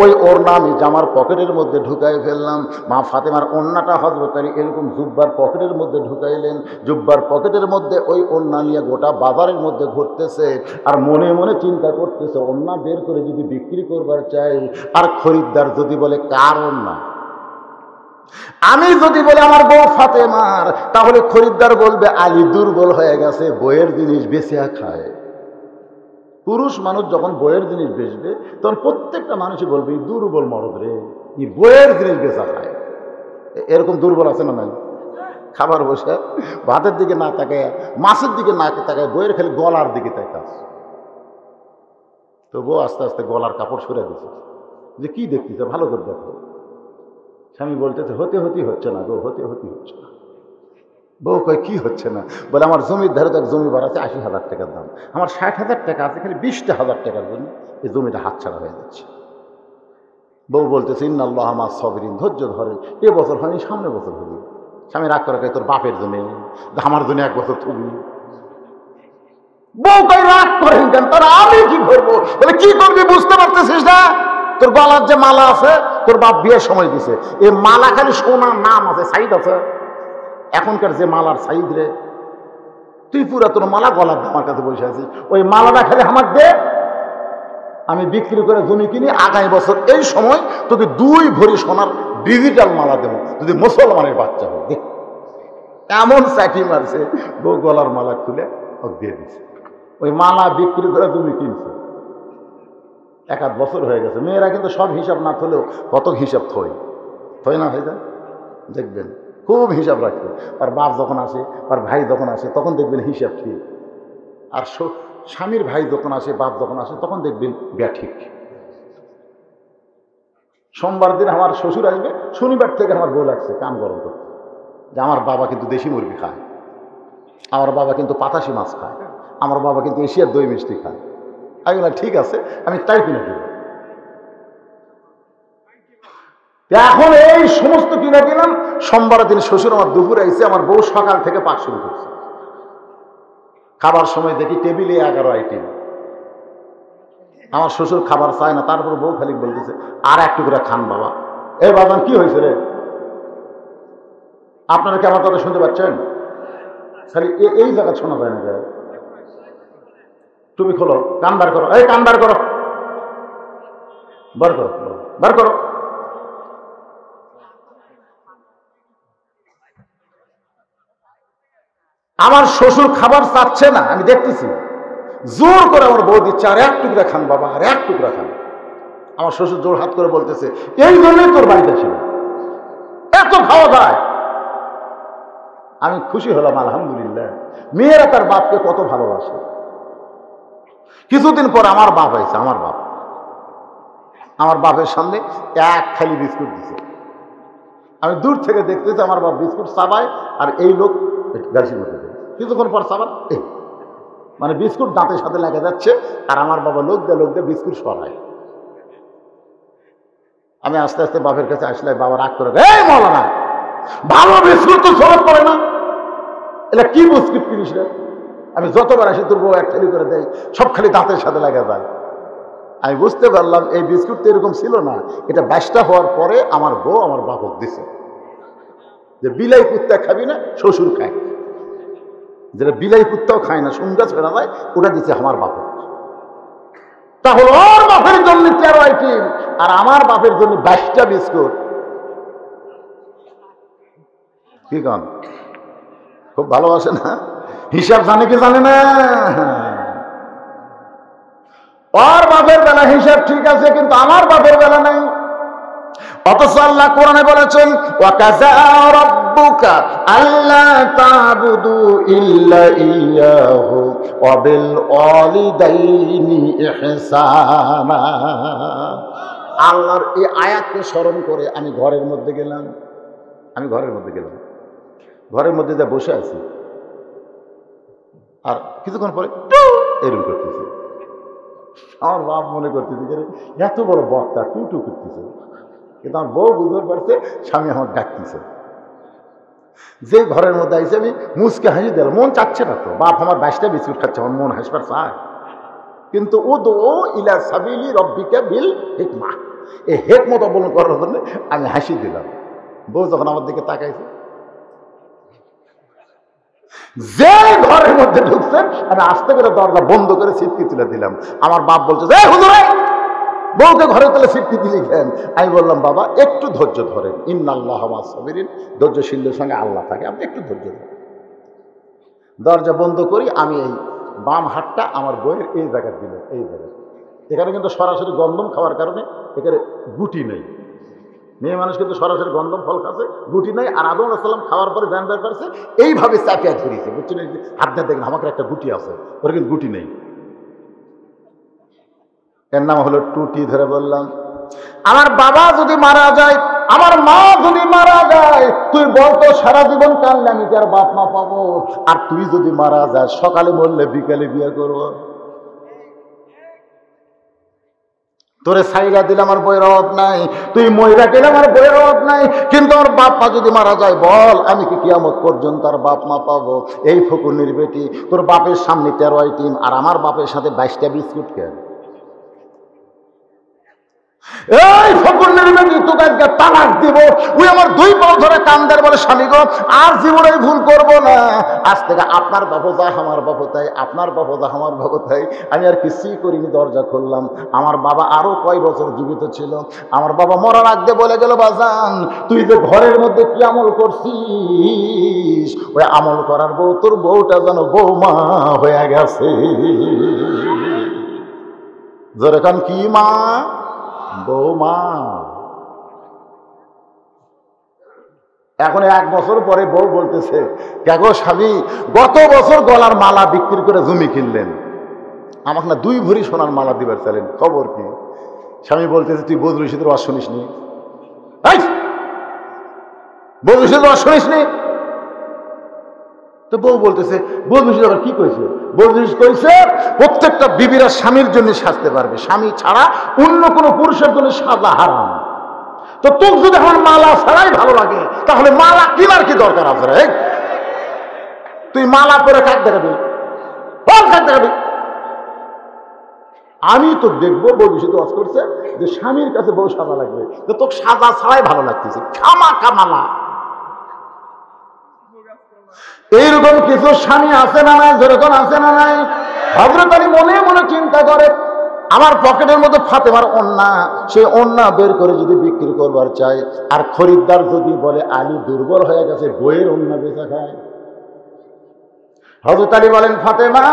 ওই ওড়না আমি জামার পকেটের মধ্যে ঢুকাই ফেললাম। মা ফাতেমার ওড়নাটা হযরত আলী এরকম জুব্বার পকেটের মধ্যে ঢুকাইলেন। জুব্বার পকেটের মধ্যে ওই ওড়না নিয়ে গোটা বাজারের মধ্যে ঘুরতেছে, আর মনে মনে চিন্তা করতেছে, ওড়না বের করে যদি বিক্রি করবার চাই, আর খরিদ্দার যদি বলে কার ওড়না, আমি যদি বলি আমার বউ ফাতেমার, তাহলে খরিদ্দার বলবে আলী দুর্বল হয়ে গেছে, বইয়ের জিনিস বেচিয়া খায়। পুরুষ মানুষ যখন বইয়ের জিনিস বেচবে, তখন প্রত্যেকটা মানুষই বলবে এই দুর্বল মরদ রে, এই বইয়ের জিনিস বেচা খায়। এরকম দুর্বল আছে না নাই? খাবার বসে ভাতের দিকে না তাকায়, মাছের দিকে না তাকায়, বইয়ের খালি গলার দিকে তাকাস। তো বউ আস্তে আস্তে গলার কাপড় সরে দিছে, যে কি দেখতেছে ভালো করে দেখো। স্বামী বলতেছে হতে হচ্ছে না গো, হতে হচ্ছে না। বউ কয় কি হচ্ছে না? বলে আমার জমির ধারে তো এক জমি বার আছে ৮০,০০০ টাকার দাম, আমার ৬০,০০০ টাকা আছে, খালি ২০,০০০ টাকার জন্য এই জমিটা হাতছাড়া হয়ে যাচ্ছে। বউ বলতেছে ইন্নাল্লাহা মা সাবিরিন, ধৈর্য ধরে, এ বছর হয়নি সামনে বছর হবে। স্বামী রাগ করে, তোর বাপের জমি, আমার জন্য ১ বছর থুবি। বউ কয় রাগ করেন কেন, তারা আমি কি করবো? বলে কি করবি বুঝতে পারতেছিস না? তোর গলার যে মালা আছে, তোর বাপ বিয়ের সময় দিছে, এই মালা খালি সোনার নাম আছে, সাইদ আছে। এখনকার যে মালার সাইজ রে, তুই পুরাতন মালা গলার আমার কাছে বসে আছিস, ওই মালাটা খালি আমার দে, আমি বিক্রি করে জমি কিনি, আগামী বছর এই সময় তোকে ২ ভরি সোনার ডিজিটাল মালা দেবো, যদি মুসলমানের বাচ্চা হয়। দেখ এমন চাকি মারছে, বউ গলার মালা খুলে দিয়ে দিছে। ওই মালা বিক্রি করে জমি কিনছে, ১ বছর হয়ে গেছে। মেয়েরা কিন্তু সব হিসাব না থলেও কত হিসাব থই না, হয়ে যায় দেখবেন খুব হিসাব রাখবে। আর বাপ যখন আসে, আর ভাই যখন আসে, তখন দেখবেন হিসাব ঠিক। আর স্বামীর ভাই যখন আসে, বাপ যখন আসে, তখন দেখবেন ব্যাঠিক। সোমবার দিন আমার শ্বশুর আসবে, শনিবার থেকে আমার বউ লাগছে কাম গরম করতে, যে আমার বাবা কিন্তু দেশি মুরগি খায়, আমার বাবা কিন্তু পাতাশি মাছ খায়, আমার বাবা কিন্তু এশিয়ার দই মিষ্টি খায়। আমি বললাম ঠিক আছে, আমি তাই কিনে দেব। এখন এই সমস্ত কিনে দিলাম। সোমবার দিন শ্বশুর আমার দুপুরে আইসে, আমার বউ সকাল থেকে পাক শুরু করছে। খাবার সময় দেখি টেবিলে 11 আইটেম। আমার শ্বশুর খাবার চায় না, তারপর বউ খালি বলতেছে আর একটু করে খান বাবা। এই বাবান কি হয়েছে রে? আপনারা কি আমার কথা শুনতে পাচ্ছেন? খালি এই জায়গা শোনা যায় না। তুমি খোলো, কান বার করো, এই কান বার করো, বার করো, বার করো। আমার শ্বশুর খাবার চাচ্ছে না, আমি দেখতেছি, জোর করে আমার বউ দিচ্ছে আর 1 টুকরা খান বাবা, আর 1 টুকরা খান। আমার শ্বশুর জোর হাত করে বলতেছে এই জন্যই তোর বাড়িতে ছিল, এত খাওয়া যায়। আমি খুশি হলাম, আলহামদুলিল্লাহ। মেয়েরা তার বাপকে কত ভালোবাসে। কিছুদিন পর আমার বাপ হয়েছে, আমার বাপের সামনে 1 থালি বিস্কুট দিছে। আমি দূর থেকে দেখতেছি আমার বাপ বিস্কুট চাবায়, আর এই লোক গাড়ির মধ্যে দেয়। কিছুক্ষণ পর চাবার, মানে বিস্কুট দাঁতের সাথে লেগে যাচ্ছে, আর আমার বাবা লোক দিয়ে বিস্কুট সরায়। আমি আস্তে আস্তে বাপের কাছে আসলে বাবা রাগ করে, এই মৌলানা, ভালো বিস্কুট তো সরব করে না, এটা কি বিস্কুট কিনিস রে? আমি যতবার আসি তোর বউ 1 থালি করে দেয়, সব খালি দাঁতের সাথে লেগে যায়। আমি বুঝতে পারলাম এই বিস্কুট তো এরকম ছিল না, এটা 22টা হওয়ার পরে আমার বউ আমার বাপক দিছে, যে বিলাই কুত্তা খাবি না, শ্বশুর খায়, যেটা বিলাই কুত্তাও খায় না, সুন্দর ছেড়া যায়, ওটা দিচ্ছে আমার বাপক। তাহলে ওর বাপের জন্য 13 আইটেম, আর আমার বাপের জন্য 22টা বিস্কুট। কি কন, খুব ভালোবাসে না? হিসাব জানে কি জানে না? ওর বাপের বেলা হিসাব ঠিক আছে, কিন্তু আমার বাপের বেলা নাই। অথচ আল্লাহ কোরআনে বলেছেন ওয়াকাযা রাব্বুকা আল্লা তা'বুদু ইল্লা ইয়াহু ওয়া বিল ওয়ালিদাইনি ইহসানা। আল্লাহর এই আয়াতকে স্মরণ করে আমি ঘরের মধ্যে গেলাম, ঘরের মধ্যে যা বসে আছি, আর কিছুক্ষণ পরে এরকম করতেছে। আমার বাপ মনে করতেছে এত বড় বক্তা টু করতেছে, কিন্তু আমার বউ বুঝতে পারছে স্বামী আমার ডাকতেছে। যে ঘরের মধ্যে আইসে আমি মুচকে হাসি দিলাম, মন চাচ্ছে না তো, বাপ আমার 22টা বিস্কুট খাচ্ছে, আমার মন হাসবার চায়। কিন্তু উদু ইলা সাবিলি রব্বিকা বিল হিকমা, এই হিকমত অবলম্বন করার জন্য আমি হাসি দিলাম। বউ যখন আমার দিকে তাকাইছে, যে ঘরের মধ্যে ঢুকছেন আমি আস্তে করে দরজা বন্ধ করে সিটকি তুলে দিলাম। আমার বাপ বলছে, যে হুজুর বউকে ঘরে তুলে সিটকি দিলি কেন? আমি বললাম, বাবা একটু ধৈর্য ধরেন, ইন্নাল্লাহ মা'আস সাবিরিন, ধৈর্যশীলদের সঙ্গে আল্লাহ থাকে, আপনি একটু ধৈর্য ধরেন। দরজা বন্ধ করি, আমি এই বাম হাতটা আমার বইয়ের এই জায়গায় দিলাম, এই জায়গায়। এখানে কিন্তু সরাসরি গন্ধম খাওয়ার কারণে এখানে গুটি নেই। মেয়ে মানুষ কিন্তু সরাসরি গন্ধম ফল খাচ্ছে, গুটি নাই। আর আদম আলাইহিস সালাম খাওয়ার পরে জানবার পারছে, এইভাবে চাপিয়া ধরিয়েছে, বুঝছেন? হাত দিয়ে দেখেন আমাকে একটা গুটি আছে, ওর কিন্তু গুটি নেই। এর নাম হলো টুটি। ধরে বললাম, আমার বাবা যদি মারা যায়, আমার মা যদি মারা যায়, তুই বলতো সারা জীবন কানলে আমি কি আর বাপ মা পাবো? আর তুই যদি মারা যায়, সকালে মরলে বিকালে বিয়ে করবো। তোরে সাইলা দিলে আমার বইয়ের অভাব নাই, তুই ময়রা গেলে আমার বইয়ের অভাব নাই, কিন্তু আমার বাপ মা যদি মারা যায়, বল আমি কি কিয়ামত পর্যন্ত আর বাপ মা পাবো? এই ফকুনির বেটি, তোর বাপের সামনে 13 আইটেম আর আমার বাপের সাথে 22টা বিস্কুট কেন? এই ফকুনির বেটি, তোকে আজকে তালাক দিব। ওই আমার 2 পাও ধরে কান্দার বলে, স্বামী গো আর জীবনে ভুল করবো না, আজ থেকে আপনার বাবু যা আমার বাবু তাই, আপনার বাবু যা আমার বাবু তাই। আমি আর কিছুই করিনি, দরজা খুললাম। আমার বাবা আরো কয় বছর জীবিত ছিল। আমার বাবা মরার আগে বলে গেল, বাজান তুই যে ঘরের মধ্যে কি আমল করছিস, ওই আমল করার বউ তোর বউটা যেন বৌমা হয়ে গেছে। জোরে কান, কি মা? বৌমা। এখন 1 বছর পরে বউ বলতেছে, কেগো স্বামী, গত বছর গলার মালা বিক্রি করে জমি কিনলেন, আমাকে না 2 ভরি সোনার মালা দিবার চাইলেন, খবর কি? স্বামী বলতেছে, তুই বদরুল রশিদের ওয়াজ শুনিস নি? বদরুল রশিদের ওয়াজ শুনিস নি? তো বউ বলতেছে, বদরুল রশিদ আবার কি কইছে? বদরুল রশিদ কইছে, প্রত্যেকটা বিবিরা স্বামীর জন্য সাজতে পারবে, স্বামী ছাড়া অন্য কোনো পুরুষের জন্য সাজা হারাম। তো তোর যদি আমার মালা ছাড়াই ভালো লাগে, তাহলে মালা কেনার কি দরকার আছে রে? তুই মালা পরে কাক দেখাবি, কাক দেখাবি? আমি তো দেখবো বউ রশিদ ওয়াজ করছে যে স্বামীর কাছে বউ সাজা লাগবে, তো তোকে সাজা ছাড়াই ভালো লাগতেছে, খামা কামালা। এইরকম কিছু স্বামী আছে না নাই? যেরকম আছে না নাই? হযরত আলী মনে মনে চিন্তা করে, আমার পকেটের মধ্যে ফাতেমার ওন্না, সেই ওন্না বের করে যদি বিক্রি করবার চাই, আর খরিদ্দার যদি বলে আলী দুর্বল হয়ে গেছে, বইয়ের ওন্না বেচা খায়। হযরত আলী বলেন, ফাতেমা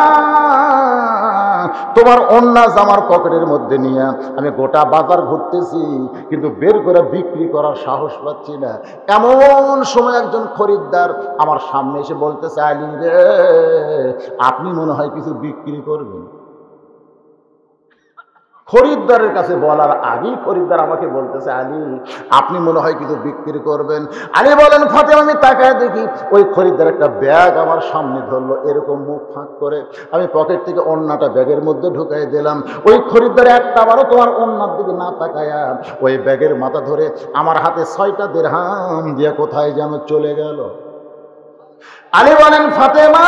তোমার ওন্না জামার পকেটের মধ্যে নিয়ে আমি গোটা বাজার ঘুরতেছি, কিন্তু বের করে বিক্রি করার সাহস পাচ্ছি না। এমন সময় একজন খরিদ্দার আমার সামনে এসে বলতেছে, আলী রে, আপনি মনে হয় কিছু বিক্রি করবেন। খরিদ্দারের কাছে বলার আগেই খরিদ্দার আমাকে বলতেছে, আলী আপনি মনে হয় কিছু বিক্রি করবেন। আলী বলেন, ফাতেমা আমি তাকায় দেখি ওই খরিদ্দার একটা ব্যাগ আমার সামনে ধরলো, এরকম মুখ ফাঁক করে। আমি পকেট থেকে ওন্নাটা ব্যাগের মধ্যে ঢুকাই দিলাম। ওই খরিদ্দার একটাবারও তোমার ওন্নার দিকে না তাকায়া ওই ব্যাগের মাথা ধরে আমার হাতে 6টা দিরহাম দিয়ে কোথায় যেন চলে গেল। আলী বলেন, ফাতেমা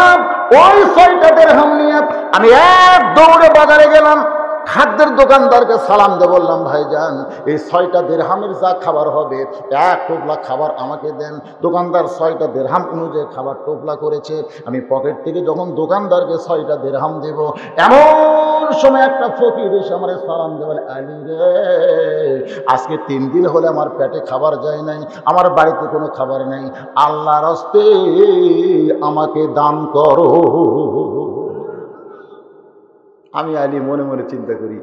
ওই 6টা দিরহাম নিয়ে আমি এক দৌড়ে বাজারে গেলাম। খাদ্যের দোকানদারকে সালাম দিয়ে বললাম, ভাইজান এই 6টা দিরহামের যা খাবার হবে 1 টোপলা খাবার আমাকে দেন। দোকানদার 6টা দিরহাম অনুযায়ী খাবার টোপলা করেছে। আমি পকেট থেকে যখন দোকানদারকে 6টা দিরহাম দেব, এমন সময় একটা ফকির এসে আমার সালাম দিয়ে বলে, আলী রে, আজকে 3 দিন হলে আমার পেটে খাবার যায় নাই, আমার বাড়িতে কোনো খাবার নাই, আল্লাহর হস্তে আমাকে দান করো। আমি আলী মনে মনে চিন্তা করি,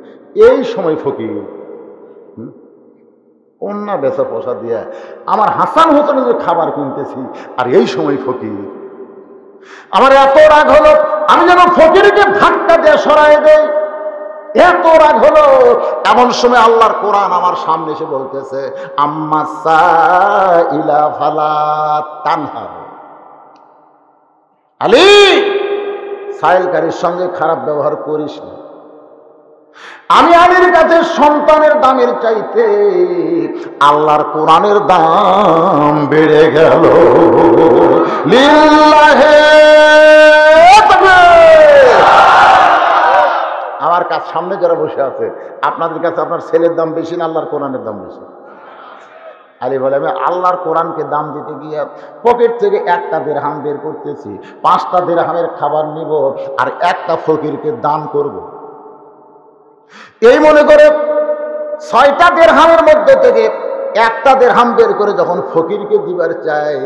এই সময় ফকির অন্য বেচা পয়সা দিয়া আমার হাসান হোসেনের খাবার কিনতেছি, আর এই সময় ফকির। আমার এত রাগ হলো, আমি যেন ফকিরকে ধাক্কা দিয়ে সরাই দেই, এত রাগ হলো। এমন সময় আল্লাহর কোরআন আমার সামনে এসে বলতেছে, আম্মা সাইলা ফালা তানহার। আলী, সাইলকারীর সঙ্গে খারাপ ব্যবহার করিস না। আমি আলীর কাছে সন্তানের দামের চাইতে আল্লাহর কোরআনের দাম বেড়ে গেল। লিল্লাহে তাকবীর। আমার কাছে সামনে যারা বসে আছে, আপনাদের কাছে আপনার ছেলের দাম বেশি না আল্লাহর কোরআনের দাম বেশি? আলী বলে, আমি আল্লাহর কোরআনকে দাম দিতে গিয়ে পকেট থেকে একটা দিরহাম বের করতেছি, 5টা দিরহামের খাবার নিব আর একটা ফকিরকে দান করব। এই মনে করে 6টা দিরহামের মধ্যে থেকে একটা দিরহাম বের করে যখন ফকিরকে দিবার চাই,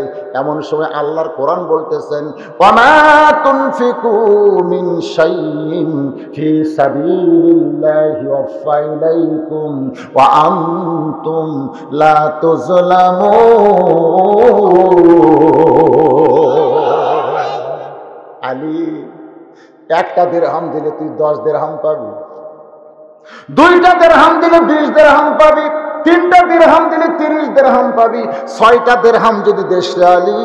এমন সময় আল্লাহর কোরআন বলতেছেন, ওয়ামা তুনফিকু মিন শাইইন ফি সাবিলিল্লাহি ওয়াফা ইলাইকুম ওয়া আনতুম লা তুজলামুন। আলী, একটা দিরহাম দিলে তুই 10 দিরহাম পাবি, 2টা দিরহাম দিলে 20 দিরহাম পাবি, 3টা দিরহাম দিলে 30 দিরহাম পাবি, 6টা দিরহাম যদি দেশ আলী,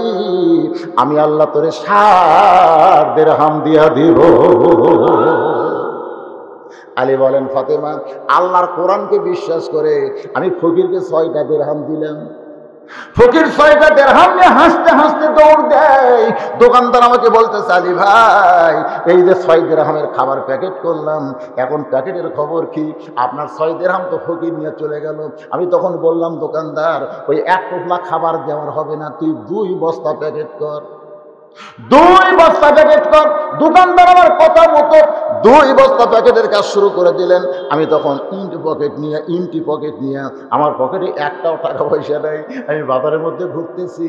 আমি আল্লাহ তোরে 60 দিরহাম দিয়া দিব। আলী বলেন, ফাতেমা, আল্লাহর কোরআনকে বিশ্বাস করে আমি ফকিরকে 6টা দিরহাম দিলাম। ফকির 6টা দিরহাম নিয়ে হাসতে হাসতে দৌড় দেয়। দোকানদার আমাকে বলতেছে, আলী ভাই, এই যে 6 দিরহামের খাবার প্যাকেট করলাম, এখন প্যাকেটের খবর কি? আপনার 6 দিরহাম তো ফকির নিয়ে চলে গেল। আমি তখন বললাম, দোকানদার, ওই 1 টোপলা খাবার দেওয়ার হবে না, তুই 2 বস্তা প্যাকেট কর, 2 বস্তা প্যাকেট কর। দোকানদার আমার কথা মতো 2 বস্তা প্যাকেটের কাজ শুরু করে দিলেন। আমি তখন ইন্টি পকেট নিয়ে আমার পকেটে একটাও টাকা পয়সা নেই, আমি বাজারের মধ্যে ঘুরতেছি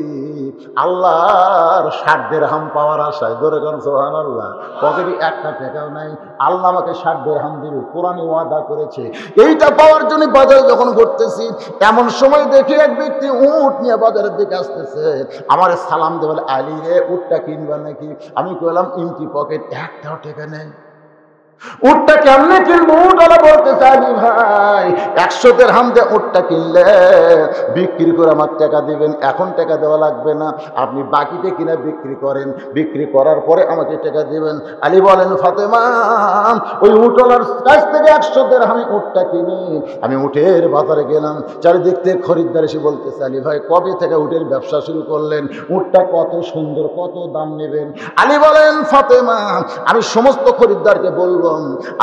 আল্লাহর 60 দিরহাম পাওয়ার আশায়। ধরে কারণ সুবহানাল্লাহ, পকেটে একটা টাকাও নাই, আল্লাহ আমাকে 60 দিরহাম দিবে, কোরআনে ওয়াদা করেছে। এইটা পাওয়ার জন্য বাজারে যখন ঘুরতেছি, এমন সময় দেখি এক ব্যক্তি উট নিয়ে বাজারের দিকে আসতেছে। আমার সালাম দেবে, আলী রে, উটটা কিনবা নাকি? আমি কইলাম, ইন্টি পকেট, একটাও টাকা নেই, উটটা কেমনে কিনবো? উটওয়ালা বলতেছে, আলী ভাই, 100 দিরহাম দিয়ে উটটা কিনলে বিক্রি করে আমার টাকা দিবেন, এখন টাকা দেওয়া লাগবে না, আপনি বাকিতে কিনা বিক্রি করেন, বিক্রি করার পরে আমাকে টাকা দিবেন। আলী বলেন, ফাতেমা, ওই উটওয়ালার কাছ থেকে 100 দিরহামে উটটা কিনি। আমি উটের বাজারে গেলাম, চারিদিক থেকে খরিদ্দার এসে বলতেছে, আলী ভাই, কবে থেকে উটের ব্যবসা শুরু করলেন? উটটা কত সুন্দর, কত দাম নেবেন? আলী বলেন, ফাতেমা, আমি সমস্ত খরিদ্দারকে বলবো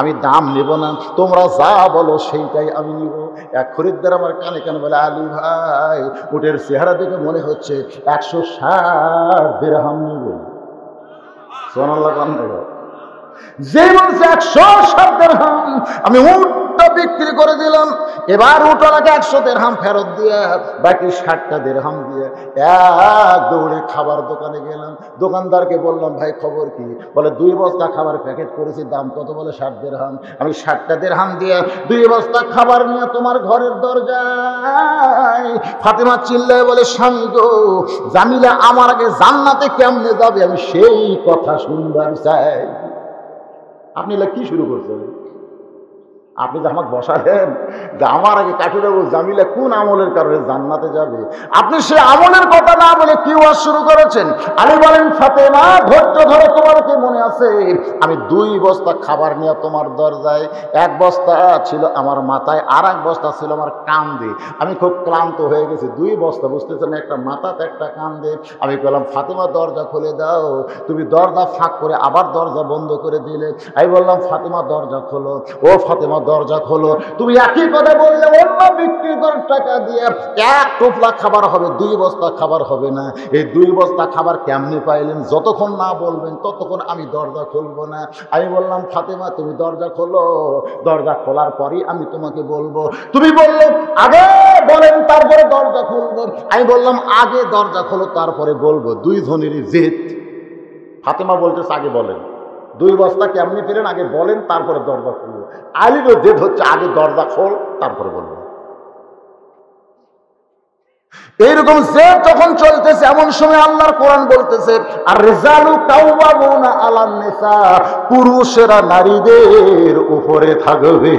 আমি দাম নেব না, তোমরা যা বলো সেইটাই আমি নিব। এক খরিদ্দার আমার কানে কানে বলে, আলী ভাই, উটের চেহারা দেখে মনে হচ্ছে 160 দিরহাম নিব। সুবহানাল্লাহ। যে বলছে 160 দিরহাম, আমি উটটা বিক্রি করে দিলাম। এবার উটওয়ালাকে 100 দিরহাম ফেরত দিয়ে বাকি 60টা দিরহাম দিয়ে এক দৌড়ে খাবার দোকানে গেলাম। দোকানদারকে বললাম, ভাই খবর কি? বলে, 2 বস্তা খাবার প্যাকেট করেছি, দাম কত? বলে 60 দিরহাম। আমি 60টা দিরহাম দিয়ে 2 বস্তা খাবার নিয়ে তোমার ঘরের দরজায়। ফাতেমা চিল্লায় বলে, স্বামী গো, জামিলা আমার আগে জান্নাতে কেমনে যাবে আমি সেই কথা শুনবার চাই। আপনি কি শুরু করছেন? আপনি যে আমাকে বসালেন যে আমার আগে কাঠুরাবু জামিলা কোন আমলের কারণে জান্নাতে যাবে, আপনি সে আমলের কথা না বলে কি ওয়াজ শুরু করেছেন? আলী বলেন, ফাতেমা, ধৈর্য ধরো, তোমার কি মনে আছে আমি 2 বস্তা খাবার নিয়ে তোমার দরজায়, 1 বস্তা ছিল আমার মাথায়, আর 1 বস্তা ছিল আমার কাঁধে। আমি খুব ক্লান্ত হয়ে গেছি, 2 বস্তা বুঝতেছেন, একটা মাথাতে একটা কাঁধে। আমি বললাম, ফাতেমা, দরজা খুলে দাও। তুমি দরজা ফাঁক করে আবার দরজা বন্ধ করে দিলে। আমি বললাম, ফাতেমা দরজা খোলো। ও ফাতেমা দরজা খোলো। তুমি একই কথা বললে, অন্য বিক্রি করার টাকা দিয়ে 1 টোপলা খাবার হবে, 2 বস্তা খাবার হবে না। এই 2 বস্তা খাবার কেমনে পাইলেন? যতক্ষণ না বলবেন ততক্ষণ আমি দরজা খুলবো না। আমি বললাম, ফাতেমা তুমি দরজা খোলো, দরজা খোলার পরই আমি তোমাকে বলবো। তুমি বললে আগে বলেন তারপরে দরজা খুলবো। আমি বললাম, আগে দরজা খোলো তারপরে বলবো। 2 জনেরই জেদ। ফাতেমা বলতেছে, আগে বলেন 2 বস্তা কেমনি ফেলেন, আগে বলেন তারপরে দরজা খুলবো। আলীরও জেদ হচ্ছে, আগে দরজা খোল তারপরে বলবো। এইরকম যে যখন চলতেছে, এমন সময় আল্লাহর কোরআন বলতেছে, আর রিজালু কাওয়ামুনা আলান নিসা, পুরুষেরা নারীদের উপরে থাকবে।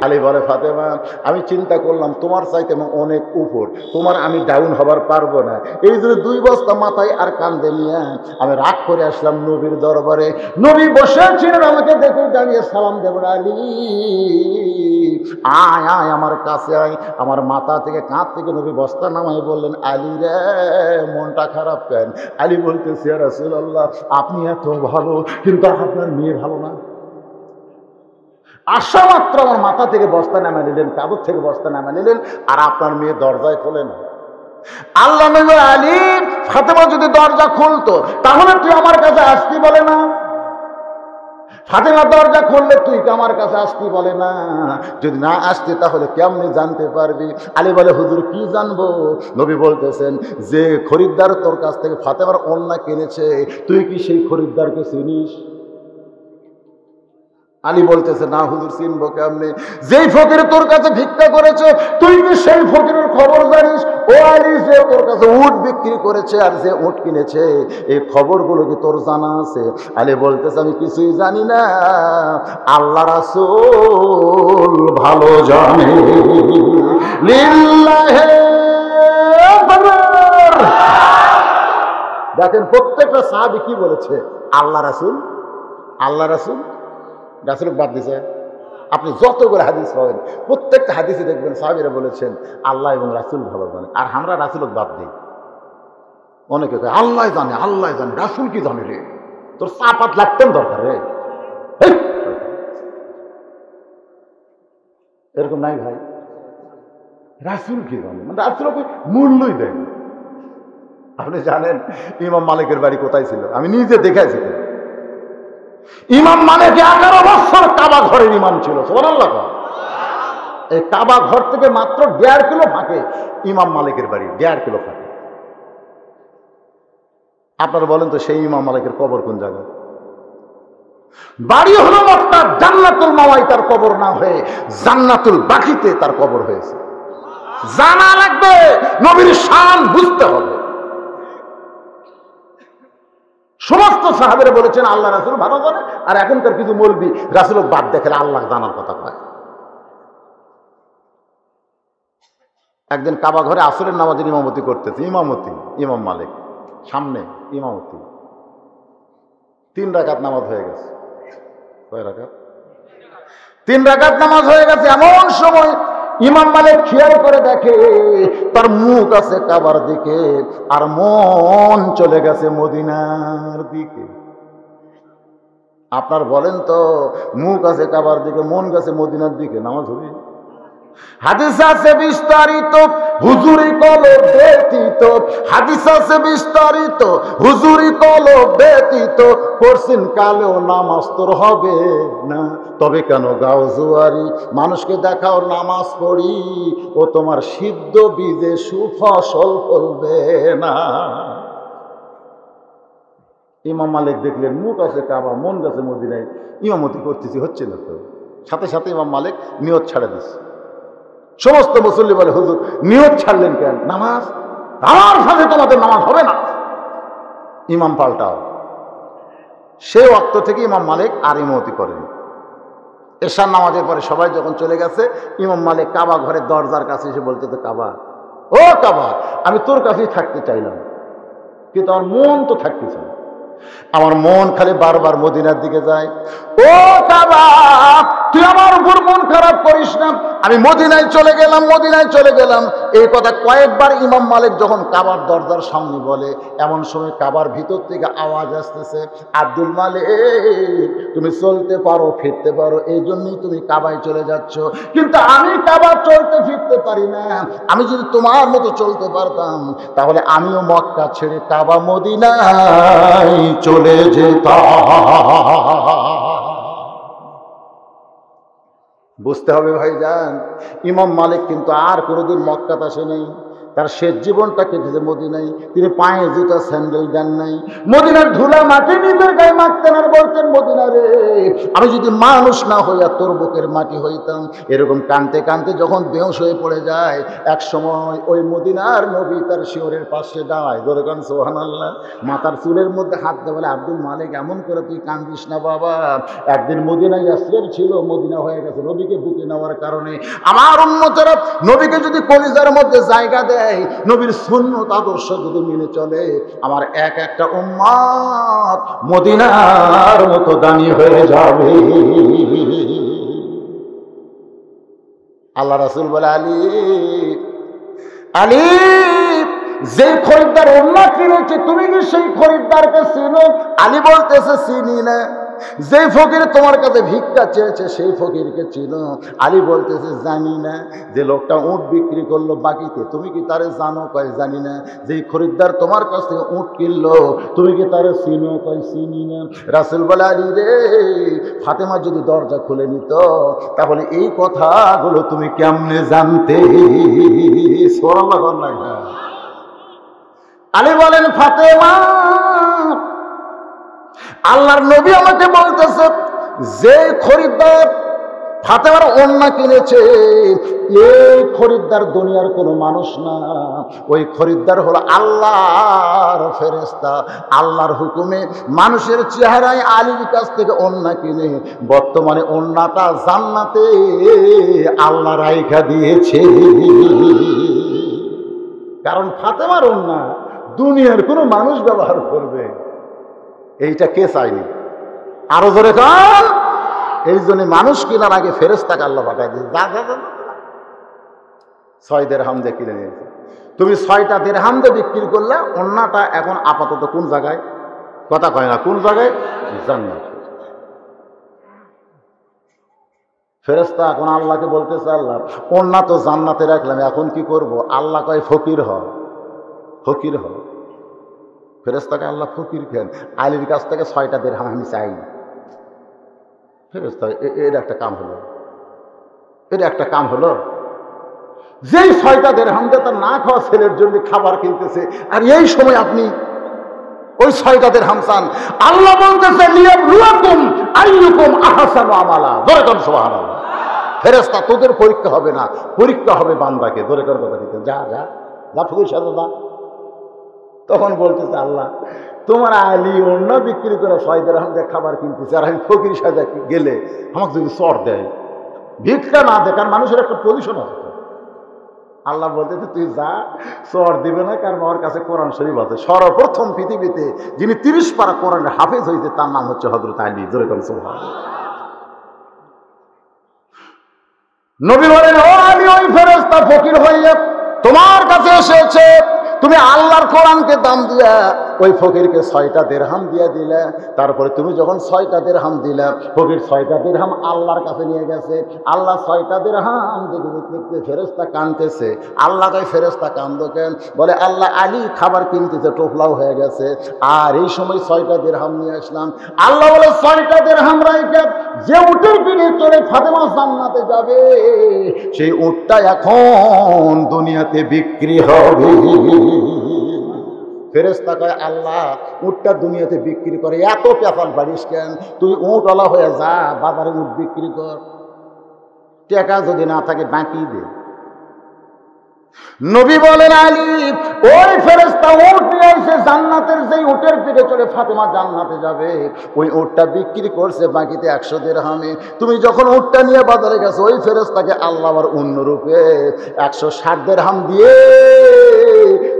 আলী বলে, ফাতেমা, আমি চিন্তা করলাম তোমার চাইতে আমি অনেক উপর, তোমার আমি ডাউন হবার পারবো না। এই জন্য 2 বস্তা মাথায় আর কাঁধে নিয়ে আমি রাগ করে আসলাম নবীর দরবারে। নবী বসেছিলেন, আমাকে দেখে দাঁড়িয়ে সালাম দেবেন, আলী আয় আয় আমার কাছে আয়। আমার মাথা থেকে কাঁধ থেকে নবী বস্তা নামাই বললেন, আলী রে, মনটা খারাপ কেন? আলী বলতেছে, ইয়া রাসূলুল্লাহ, আপনি এত ভালো কিন্তু আপনার মেয়ে ভালো না। আসা মাত্র আমার মাথা থেকে বস্তা নামা নিলেন, কাগজ থেকে বস্তা নামা নিলেন, আর আপনার মেয়ে দরজায় খোলে না। আল্লাহ নবী আলী, ফাতেমা যদি দরজা খুলতো তাহলে তুই আমার কাছে আসতি বলে না? ফাতেমা দরজা খুললে তুই আমার কাছে আসতি বলে না? যদি না আসতি তাহলে কেমনি জানতে পারবি? আলী বলে, হুজুর কি জানবো? নবী বলতেছেন, যে খরিদ্দার তোর কাছ থেকে ফাতেমার ওড়না কিনেছে, তুই কি সেই খরিদ্দারকে চিনিস? আলী বলতেছে, না হুজুর, চিনবো কেমনে? যেই ফকির তোর কাছে ভিক্ষা করেছে, তুই কি সেই ফকিরের খবর জানিস? ও আলী, যে তোর কাছে উট বিক্রি করেছে আর যে উট কিনেছে, এই খবরগুলো কি তোর জানা আছে? আলী বলতেছে, আমি কিছুই জানি না, আল্লাহ রাসূল ভালো জানে। লিল্লাহি আকবার। দেখেন প্রত্যেকটা সাহাবী কি বলেছে? আল্লাহ রাসূল, আল্লাহ রাসূল। রাসূলকে বাদ দিছে? আপনি যতগুলো হাদিস পাবেন প্রত্যেকটা হাদিসে দেখবেন সাহাবীরা বলেছেন আল্লাহ এবং রাসূল ভালো জানে। আর আমরা রাসূলকে বাদ দিই। অনেকে কয় আল্লাহ জানে, আল্লাহ জানে, রাসূল কি জানে রে? তোর চাপাত লাগতেন দরকার রে। এরকম নাই ভাই। রাসূল কি জানে, মানে রাসূলকে মূল্যই দেয় না। আপনি জানেন ইমাম মালিকের বাড়ি কোথায় ছিল? আমি নিজে দেখেছি। ইমাম মালিক 11 বছর কাবা ঘরের ইমাম ছিল। সুবহানাল্লাহ। এই কাবা ঘর থেকে মাত্র 1.5 কিলো ফাঁকে ইমাম মালিকের বাড়ি, 1.5 কিলো ফাঁকে। আপনারা বলেন তো সেই ইমাম মালিকের কবর কোন জায়গায়? বাড়ি হলো মক্কা, জান্নাতুল মাওয়ায় তার কবর না হয়ে জান্নাতুল বাকিতে তার কবর হয়েছে। জানা লাগবে, নবীর শান বুঝতে হবে। সমস্ত সাহাবীরা বলেছেন আল্লাহ রাসূল ভালো জানে, আর এখনকার কিছু মৌলবি রাসূলকে বাদ দেখে আল্লাহ জানার কথা কয়। একদিন কাবা ঘরে আসরের নামাজের ইমামতি করতেছে, ইমাম মালিক সামনে ইমামতি, 3 রাকাত নামাজ হয়ে গেছে। কয় রাকাত? 3 রাকাত নামাজ হয়ে গেছে। এমন সময় ইমাম মালিক খেয়াল করে দেখে তার মুখ আছে কাবার দিকে আর মন চলে গেছে মদিনার দিকে। আপনার বলেন তো, মুখ আছে কাবার দিকে, মন গেছে মদিনার দিকে, নামাজ হবে? হাদিস আছে বিস্তারিত, হুজুরি কলব ব্যতীত। হাদিস আছে বিস্তারিত, হুজুরি কলব ব্যতীত। করছেন কালেও নামাজ তোর হবে না। তবে কেন গাও জুয়ারি, মানুষকে দেখাও নামাজ পড়ি, ও তোমার সিদ্ধ বীজে সুফসল ফলবে না। ইমাম মালিক দেখলেন মুখ আছে কাবা, মন গেছে মদিনায়, ইমামতি করতেছি, হচ্ছে না তো। সাথে সাথে ইমাম মালিক নিয়ত ছাড়া দিচ্ছে। সমস্ত মুসল্লি বলে, হুজুর নিয়ত ছাড়লেন কেন? নামাজ, আমার সাথে তোমাদের নামাজ হবে না। ইমাম পাল্টাও। সেই ওয়াক্ত থেকে ইমাম মালিক আর ইমামতি করেনি। এশার নামাজের পরে সবাই যখন চলে গেছে, ইমাম মালিক কাবা ঘরের দরজার কাছে এসে বলতেছে, কাবা, ও কাবা, আমি তোর কাছেই থাকতে চাইলাম, কিন্তু আমার মন তো থাকতেছে না। আমার মন খালি বারবার মদিনার দিকে যায়। ও কাবা, তুই আমার উপর মন খারাপ করিস না, আমি মদিনায় চলে গেলাম, মদিনায় চলে গেলাম। এই কথা কয়েকবার ইমাম মালিক যখন কাবার দরজার সামনে বলে, এমন সময় কাবার ভিতর থেকে আওয়াজ আসতেছে, আব্দুল মালিক, তুমি চলতে পারো, ফিরতে পারো, এই জন্যই তুমি কাবায় চলে যাচ্ছ, কিন্তু আমি কাবা চলতে ফিরতে পারি না। আমি যদি তোমার মতো চলতে পারতাম তাহলে আমিও মক্কা ছেড়ে কাবা মদিনায় চলে যেতাম। বুঝতে হবে ভাইজান, ইমাম মালিক কিন্তু আর কোনোদিন মক্কাতে আসে নাই। তার শেষ জীবনটা কেটেছে মদিনায়। তিনি পায়ে জুতা স্যান্ডেল দেন নাই। মদিনার ধুলা মাটি নিজের গায়ে মাখতেন আর বলতেন, মদিনা রে, আমি যদি মানুষ না হইয়া তোর বুকের মাটি হইতাম। এরকম কানতে কানতে যখন বেহুশ হয়ে পড়ে যায়, এক সময় ওই মদিনার নবী তার শিয়রের পাশে দাঁড়ায়, ধরে কান সুবহানাল্লাহ, মাথার চুলের মধ্যে হাত দিয়ে বলে, আব্দুল মালিক, এমন করে তুই কান্দিস না বাবা। একদিন মদিনায় ইয়াসরিব ছিল, মদিনা হয়ে গেছে। নবীকে বুকে নেওয়ার কারণে আমার উম্মতেরা নবীকে যদি কলিজার মধ্যে জায়গা দেয়, নবীর সুন্নত আদর্শ যদি মেনে চলে, আমার এক একটা উম্মত মদিনার মতো দামি হয়ে যাবে। আল্লাহ রাসূল বলে, আলী, আলী, যে খরিদ্দার ওড়না কিনেছে, তুমি কি সেই খরিদ্দারকে চিনো? আলী বলতেছে, চিনি না। যে ফকির তোমার কাছে ভিক্ষা চেয়েছে সেই ফকিরকে চিনো? আলী বলতেছে জানি না। যে লোকটা উট বিক্রি করলো বাকিতে, তুমি কি তারে জানো? কয় জানি না। যেই খরিদ্দার তোমার কাছ থেকে উট কিনলো, তুমি কি তারে চিনো? কয় চিনি না। রাসূল বলে আলী রে, ফাতেমা যদি দরজা খুলে নিত তাহলে এই কথাগুলো তুমি কেমনে জানতে? সুবহানাল্লাহ না। আলী বলেন ফাতেমা, আল্লাহর নবী আমাকে বলতেছে যে খরিদ্দার ফাতেমার ওড়না কিনেছে এই খরিদ্দার দুনিয়ার কোনো মানুষ না, ওই খরিদ্দার হলো আল্লাহর ফেরেশতা। আল্লাহর হুকুমে মানুষের চেহারায় আলীর কাছ থেকে ওড়না কিনে বর্তমানে ওড়নাটা জান্নাতে আল্লাহ রাইখা দিয়েছে। কারণ ফাতেমার ওড়না দুনিয়ার কোনো মানুষ ব্যবহার করবে এইটা কে চায়নি? আরো জোরে কান। এই জন্য মানুষ কেনার আগে ফেরেশতাকে আল্লাহ পাঠায় দিয়ে যা 6 দিরহাম দিয়ে কিনে নিয়েছে। তুমি 6টা দিরহাম দিয়ে বিক্রি করলে ওড়নাটা এখন আপাতত কোন জায়গায়? কথা কয় না, কোন জায়গায়? জান্নাত। ফেরেশতা এখন আল্লাহকে বলতেছে আল্লাহ ওড়না তো জান্নাতে রাখলাম, এখন কি করব? আল্লাহ কয় ফকির হ, ফকির হ। ফেরেশতাকে আল্লাহ ফকির কেন? আলীর কাছ থেকে 6টা দিরহাম আমি চাই। ফেরেশতা এর একটা কাম হলো, এর একটা কাম হলো। যেই 6টা দিরহাম দিয়ে তার না খাওয়া ছেলের জন্য খাবার কিনতেছে, আর এই সময় আপনি ওই 6টা দিরহাম চান। আল্লাহ বলতেছে লিয়াবলুয়াকুম আইয়ুকুম আহসানু আমালা। জোরে বল সুবহানাল্লাহ। ফেরেশতা তোদের পরীক্ষা হবে না, পরীক্ষা হবে বান্দাকে। জোরে কর কথা দিতে যা যা যা ফকির সাজা যা। তখন বলতেছে আল্লাহ তোমার আলী অন্য বিক্রি করে 6 দিরহাম দিয়ে খাবার কিনতেছে, আর আমি ফকির সাজা গেলে আমাকে যদি চর দেয়, ভিক্ষা না দেয়, কারণ মানুষের একটা পজিশন আছে। আল্লাহ বলতেছে তুই যা, চর দিবে না, কারণ ওর কাছে কোরআন শরীফ আছে। সর্বপ্রথম পৃথিবীতে যিনি 30 পারা কোরআনের হাফেজ হয়েছে তার নাম হচ্ছে হযরত আলী। জোরে করে সুবহানাল্লাহ। নবী বলেন ও আলী, ওই ফেরেশতা ফকির হয়ে তোমার কাছে এসেছে, তুমি আল্লাহর কোরআনকে দাম দিয়া ওই ফকিরকে 6টা দিরহাম দিয়ে দিলে। তারপরে তুমি যখন 6টা দিরহাম দিলে, ফকির 6টা দিরহাম আল্লাহর কাছে নিয়ে গেছে। আল্লাহ 6টা দিরহাম দেখে দেখতে ফেরেশতা কাঁদতেছে। আল্লাহ কয় ফেরেশতা কান্দো কেন? বলে আল্লাহ আলী খাবার কিনতেছে, টোপলাও হয়ে গেছে, আর এই সময় 6টা দিরহাম নিয়ে আসলাম। আল্লাহ বলে 6টা দিরহাম রাইখা যে উটের পিঠে চড়ে ফাতেমা জান্নাতে যাবে সেই উটটা এখন দুনিয়াতে বিক্রি হবে। ফেরেশতা কয় আল্লাহ উটটা দুনিয়াতে বিক্রি করে এত পেপাল বাড়িস কেন? তুই উটওয়ালা হয়ে যা, বাজারে উট বিক্রি কর, টাকা যদি না থাকে বাকি দে। নবী বলেন আলী ওই ফেরেশতা উট নিয়ে এসে জান্নাতের যেই উটের পিঠে চড়ে ফাতেমা জান্নাতে যাবে ওই উটটা বিক্রি করছে বাকিতে 100 দিরহামে। তুমি যখন উটটা নিয়ে বাজারে গেছো ওই ফেরেশতাকে আল্লাহ আবার অন্য রূপে 160 দিরহাম দিয়ে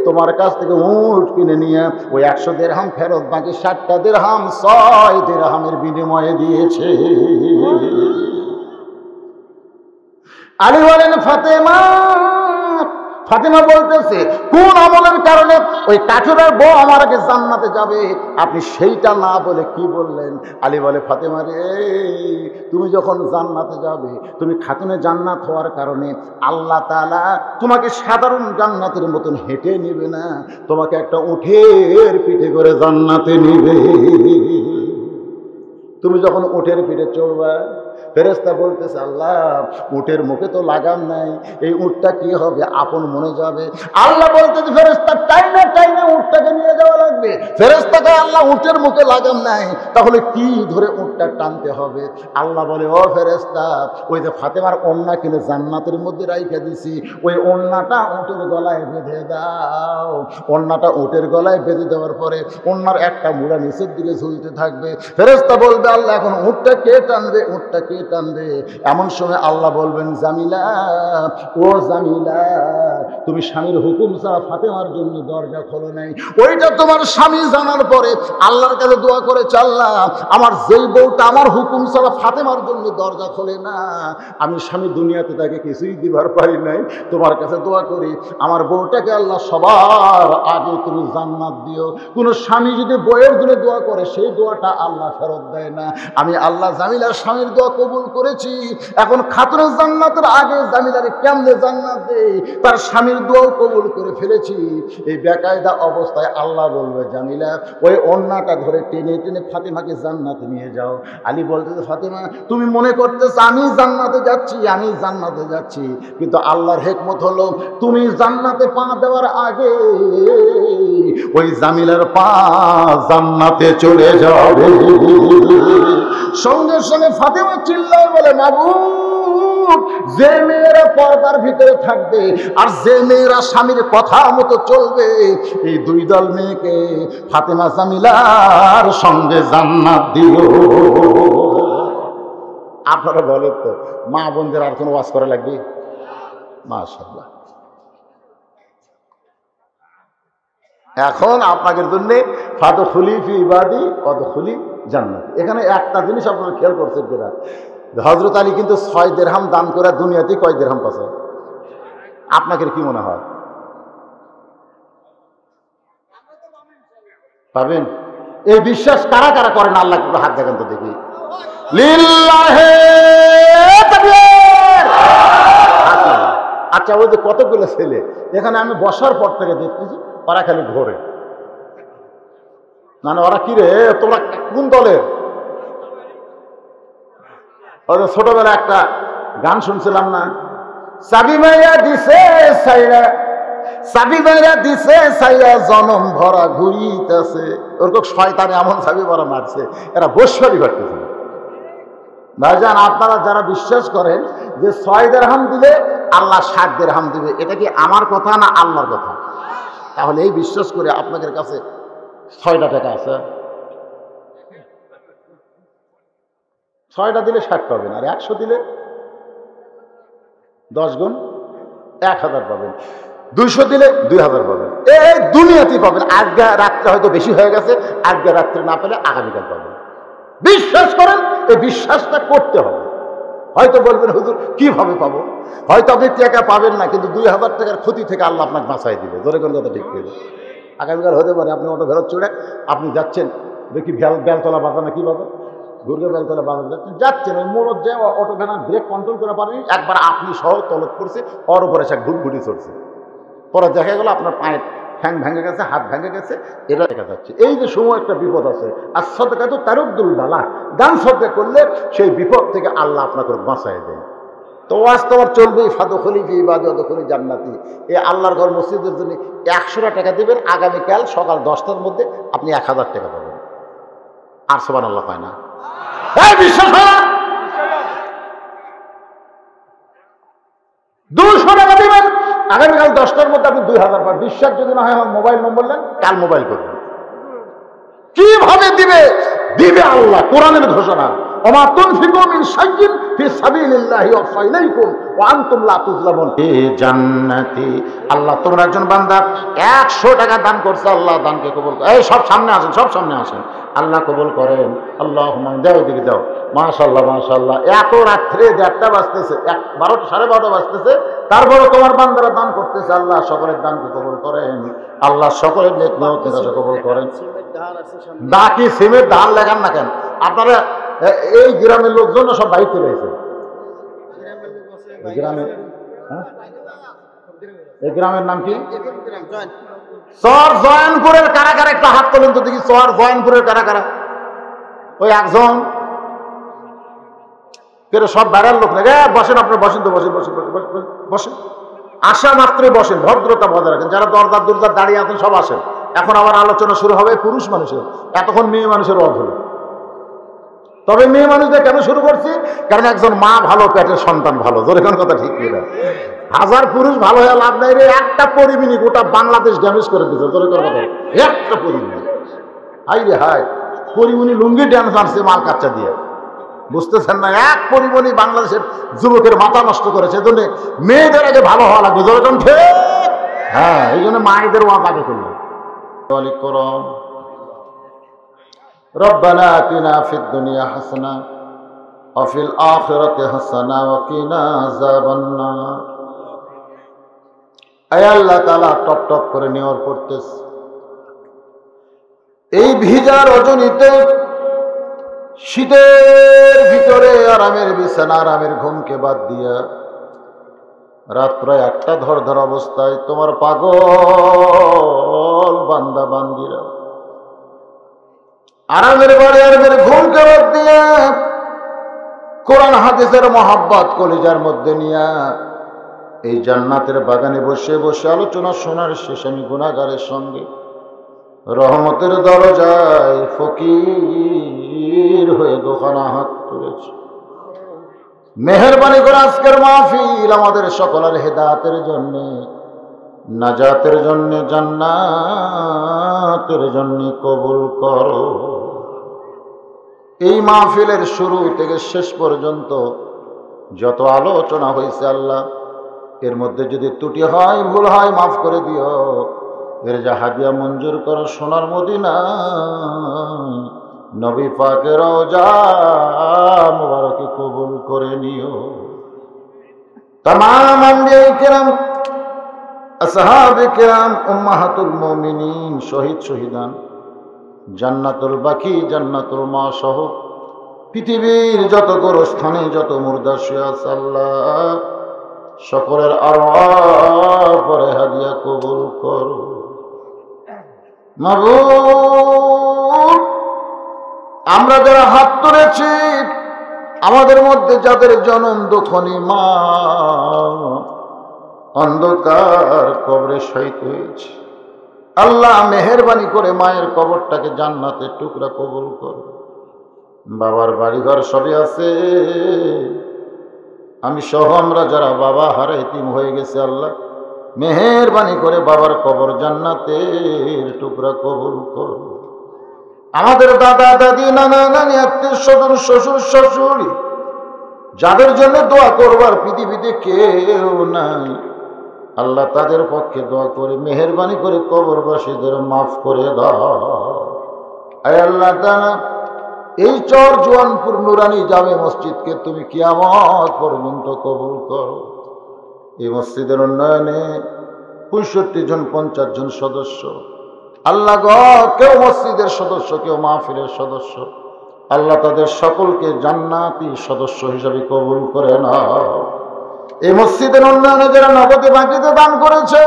তোমার কাছ থেকে উট কিনে নিয়ে ওই 100 দিরহাম ফেরত বাকি 60টা দিরহাম 6 দিরহামের বিনিময়ে দিয়েছে। আলী বলেন ফাতেমা, ফাতেমা বলতেছে কোন আমলের কারণে ওই কাঠুরার বউ আমার আগে জান্নাতে যাবে? আপনি সেইটা না বলে কি বললেন? আলী বলে ফাতেমা রে, তুমি যখন জান্নাতে যাবে, তুমি খাতুনে জান্নাত হওয়ার কারণে আল্লাহ তাআলা তোমাকে সাধারণ জান্নাতের মতন হেঁটে নিবে না, তোমাকে একটা উটের পিঠে করে জান্নাতে নিবে। তুমি যখন উটের পিঠে চড়বা, ফেরেশতা বলতেছে আল্লাহ উটের মুখে তো লাগাম নাই, এই উটটা কি হবে? আপন মনে যাবে। আল্লাহ বলতেছে ফেরেশতা টাইনা টাইনা উটটাকে নিয়ে যাওয়া লাগবে। ফেরেশতাকে আল্লাহ উটের মুখে লাগাম নাই, তাহলে কি ধরে উটটা টানতে হবে? আল্লাহ বলে ও ফেরেশতা, ওই যে ফাতেমার ওড়না কিনে জান্নাতের মধ্যে রাইখা দিছি, ওই ওড়নাটা উটের গলায় বেঁধে দাও। ওড়নাটা উটের গলায় বেঁধে দেওয়ার পরে ওড়নার একটা মুড়া নিচের দিকে ঝুলতে থাকবে। ফেরেশতা বলবে আল্লাহ এখন উটটা কে টানবে? উটটা কে টানবে? এমন সময় আল্লাহ বলবেন জামিলা, ও জামিলা তুমি স্বামীর হুকুম ছাড়া ফাতেমার জন্য দরজা খোলো নাই। ওইটা তোমার স্বামী জানার পরে আল্লাহর কাছে দোয়া করে, আল্লাহ আমার যেই বউটা আমার হুকুম ছাড়া ফাতেমার জন্য দরজা খোলে না, আমি স্বামী দুনিয়াতে তাকে কিছুই দিবার পারি নাই, তোমার কাছে দোয়া করি আমার বউটাকে আল্লাহ সবার আগে তুমি জান্নাত দিও। কোন স্বামী যদি বউয়ের জন্য দোয়া করে সেই দোয়াটা আল্লাহ ফেরত দেয় না। আমি আল্লাহ জামিলার স্বামীর দোয়া কবুল করেছি, এখন খাতুনের জান্নাতের আগে জামিলার কেমনে জান্নাত দেই তার স্বামীর দোয়াও কবুল করে ফেলেছি। এই বেকায়দা অবস্থায় আল্লাহ বলবে, জামিলা ওই ওন্নাটা ধরে টেনে টেনে ফাতেমাকে জান্নাতে নিয়ে যাও। আলী বলতেছে, ফাতেমা তুমি মনে করতেছ আমি জান্নাতে যাচ্ছি, আমি জান্নাতে যাচ্ছি, কিন্তু আল্লাহর হিকমত হলো তুমি জান্নাতে পা দেওয়ার আগে ওই জামিলার পা জান্নাতে চলে যাবে। সঙ্গে সঙ্গে ফাতেমা চিল্লায় বলে, মাবুদ, যে মেয়েরা পর্দার ভিতরে থাকবে আর যে মেয়েরা স্বামীর কথা মতো চলবে, এই দুই দল মেয়েকে ফাতেমা জামিলার সঙ্গে জান্নাত দিও। আপনারা বলেন তো, মা বোনদের আর কোনো ওয়াজ করা লাগবে? মাশাআল্লাহ। এখন আপনাদের জন্য ফাদখুলি ফি ইবাদি ওয়াদখুলি জান্নাত। এখানে একটা জিনিস আপনারা খেয়াল করছেন কিনা, হযরত আলী কিন্তু 6 দিরহাম দান করে দুনিয়াতে কয় দিরহাম পাচ্ছে? আপনাদের কি মনে হয় পাবেন? এই বিশ্বাস কারা কারা করেন আল্লাহ একটু হাত দেখেন তো দেখি। লিল্লাহি তাকবীর। আচ্ছা, ওই যে কতগুলো ছেলে এখানে আমি বসার পর থেকে দেখতেছি ওরা খালি ঘোরে, মানে ওরা কি রে তোমরা কোন দলের? ওদের ছোটবেলা একটা গান শুনছিলাম না, চাবি মাইয়া দিছে সাইরা, চাবি মাইয়া দিছে সাইরা জনম ভরা ঘুরিতেছে। ওরকম শয়তানে এমন চাবি ভরা মারছে, এরা বৈশ্বরী করতেছে। ভাইজান, আপনারা যারা বিশ্বাস করেন যে 6 দিরহাম দিলে আল্লাহ 7 দিরহাম দিবে, এটা কি আমার কথা না আল্লাহর কথা? তাহলে এই বিশ্বাস করে আপনাদের কাছে 6টা টাকা আছে, 6টা দিলে 60 পাবেন, আর 100 দিলে 10 গুণ 1000 পাবেন, 200 দিলে 2000 পাবেন। এই দুনিয়াতেই পাবেন। আজকে রাত্রে হয়তো বেশি হয়ে গেছে, আজকে রাত্রে না পেলে আগামীকাল পাবেন। বিশ্বাস করেন, এই বিশ্বাসটা করতে হবে। হয়তো বলবেন হুজুর কিভাবে পাবো? হয়তো আপনি টাকা পাবেন না, কিন্তু 2000 টাকার ক্ষতি থেকে আল্লাহ আপনাকে বাঁচাই দিবে। জোরে কোন কথা ঠিক করে আগামীকাল হতে পারে আপনি অটো ফেরত চড়ে আপনি যাচ্ছেন, দেখি বেলতলা বাজার না কি বাজার, দুর্গা বেলতলা বাজার যাচ্ছেন, ওই মোড়ত যে অটো ভ্যান ব্রেক কন্ট্রোল করে পারেনি, একবার আপনি সহ তলব করছে, ওর উপরে সে ঘুটঘুটি চড়ছে, পরে দেখা গেল আপনার পায়ের ঠ্যাং ভেঙে গেছে, হাত ভেঙে গেছে, এটা দেখা যাচ্ছে। এই যে সময় একটা বিপদ আছে, আর সদকা তো তারুদ্দুল বালা, দান সদকা করলে সেই বিপদ থেকে আল্লাহ আপনাকে বাঁচায় দেয়। তো ওয়াজ তোমার চলবেই, ফাদখুলি ফি ইবাদি ওয়াদখুলি জান্নাতি। এই আল্লাহর ঘর মসজিদের জন্য 100 টাকা দিবেন, আগামীকাল সকাল 10টার মধ্যে আপনি 1000 টাকা পাবেন। আর সুবহানাল্লাহ পায় না? এই বিশ্বাস হয় না? 200 টাকা দিবেন, আগামীকাল 10টার মধ্যে আপনি 2000 পাবেন। বিশ্বাস যদি না হয় আমার মোবাইল নম্বর নেন, কাল মোবাইল করবেন। কিভাবে দিবে? দিবে আল্লাহ, কোরআনের ঘোষণা, ওমা তুনফিকু মিন শাইইন ফি সাবিলিল্লাহি ইউওয়াফা ইলাইকুম ওয়া আনতুম লা তুযলামুন। এ জান্নাতি, আল্লাহ তোমরা একজন বান্দা 100 টাকা দান করছে, আল্লাহ দানকে কবুল করে। এই সব সামনে আসেন, সব সামনে আসেন, আল্লাহ কবুল করেন। আল্লাহুম্মা দাও, দিকে দাও। মাশাআল্লাহ মাশাআল্লাহ। এত রাত্রে 1:30 বাজতেছে, 12টা 12:30 বাজতেছে, তারপরে তোমার বান্দারা দান করতেছে। আল্লাহ সকলের দানকে কবুল করেন, আল্লাহ সকলের নেক নিয়ত কবুল করেন। বাকি সিমের ধান লাগান না কেন? আপনারা এই গ্রামের লোকজন সব বাড়িতে রয়েছে, এই গ্রামের নাম কি? চর জয়নপুরের কারা কারা একটা হাত তোলেন তো দেখি। চর জয়নপুরের কারা কারা? ওই একজন কেন, সব বাইরের লোক না। বসেন, আপনার বসেন তো, বসেন বসেন বসেন, আসা মাত্রই বসেন, ভদ্রতা বজায় রাখেন। যারা দরদার দুর্দার দাঁড়িয়ে আছেন সব আসেন। এখন আবার আলোচনা শুরু হবে পুরুষ মানুষের, এতক্ষণ মেয়ে মানুষের অর্ধ। তবে মেয়ে মানুষদের কেন শুরু করছি? কারণ একজন মা ভালো, পেটের সন্তান ভালো। জোরে কোন কথা ঠিক কিনা? 1000 পুরুষ ভালো হয়ে লাভ নাই রে, একটা পরিমিনি গোটা বাংলাদেশ ড্যামেজ করে দিচ্ছে। জোরে কোন কথা, একটা পরিমিনি। হাই রে হাই, পরিমণি লুঙ্গি ড্যান্স মারছে মাল কাচ্চা দিয়ে, বুঝতেছেন না? এক পরিমণি বাংলাদেশের যুবকের মাথা নষ্ট করেছে। এজন্য মেয়েদের আগে ভালো হওয়া লাগবে। জোরে কোন ঠিক? হ্যাঁ, এই জন্য মায়েদের ওয়াজ আগে করলেন। করম রব্বানা আতিনা ফিদ দুনিয়া হাসানা ওয়া ফিল আখিরাতি হাসানা ওয়া কিনা আযাবান নার। আয় আল্লাহ তাআলা টপ টপ করে নিয়র করতেছে, এই ভিজা রজনীতে শীতের ভিতরে আরামের বিছানা আরামের ঘুমকে বাদ দিয়া রাত প্রায় একটা ধর অবস্থায় তোমার পাগল বান্দা বান্দিরা আরামের বাড়ি আরামের ঘুমকে বাদ দিয়ে কোরআন হাদিসের মহাব্বত কলিজার মধ্যে নিয়া এই জান্নাতের বাগানে বসে বসে আলোচনা শোনার শেষে আমি গুনাহগারের সঙ্গে রহমতের দরজায় ফকির হয়ে দোকানা হাত তুলেছি। মেহেরবানি করে আজকের মাহফিল আমাদের সকলের হেদায়েতের জন্য, নাজাতের জন্য, জান্নাতের জন্য কবুল করো। এই মাহফিলের শুরু থেকে শেষ পর্যন্ত যত আলোচনা হয়েছে আল্লাহ, এর মধ্যে যদি ত্রুটি হয়, ভুল হয়, মাফ করে দিও। এর যা হাদিয়া মঞ্জুর করো সোনার মদিনায় নবী পাকের রওজা মুবারকে কবুল করে নিও। তামাম আম্বিয়া কিরাম, আসহাবে কিরাম, উম্মাহাতুল মুমিনিন, শহীদ শহীদান, জান্নাতুল বাকি, জান্নাতুল মা সহ পৃথিবীর যত গোরস্থানে যত মুর্দা শুয়ে আছে আল্লাহ সকলের আরওয়াহ পরে হাদিয়া কবুল করো। মাবুদ, আমরা যারা হাত তুলেছি, আমাদের মধ্যে যাদের জনম দুঃখনী মা অন্ধকার কবরে শহীদ হয়েছে, আল্লাহ মেহেরবানি করে মায়ের কবরটাকে জান্নাতের টুকরা কবুল করো। বাবার বাড়িঘর সবই আছে, আমি সহ আমরা যারা বাবা হারা এতিম হয়ে গেছে আল্লাহ মেহেরবানি করে বাবার কবর জান্নাতের টুকরা কবুল করো। আমাদের দাদা দাদি, নানা নানি, আত্মীয় স্বজন, শ্বশুর শাশুড়ি যাদের জন্য দোয়া করবার পৃথিবীতে কেউ নাই আল্লাহ, তাদের পক্ষে দোয়া করে মেহেরবানি করে কবরবাসীদের মাফ করে দাও। আয় আল্লাহ তাআলা, এই চর জোয়ানপুর নুরানি জামে মসজিদকে তুমি কিয়ামত পর্যন্ত কবুল করো। এই মসজিদের উন্নয়নে 65 জন 50 জন সদস্য আল্লাহ গো, কেউ মসজিদের সদস্য, কেউ মাহফিলের সদস্য, আল্লাহ তাদের সকলকে জান্নাতি সদস্য হিসাবে কবুল করে নাও। এই মসজিদের উন্নয়নে যারা নগদে বাকিতে দান করেছে,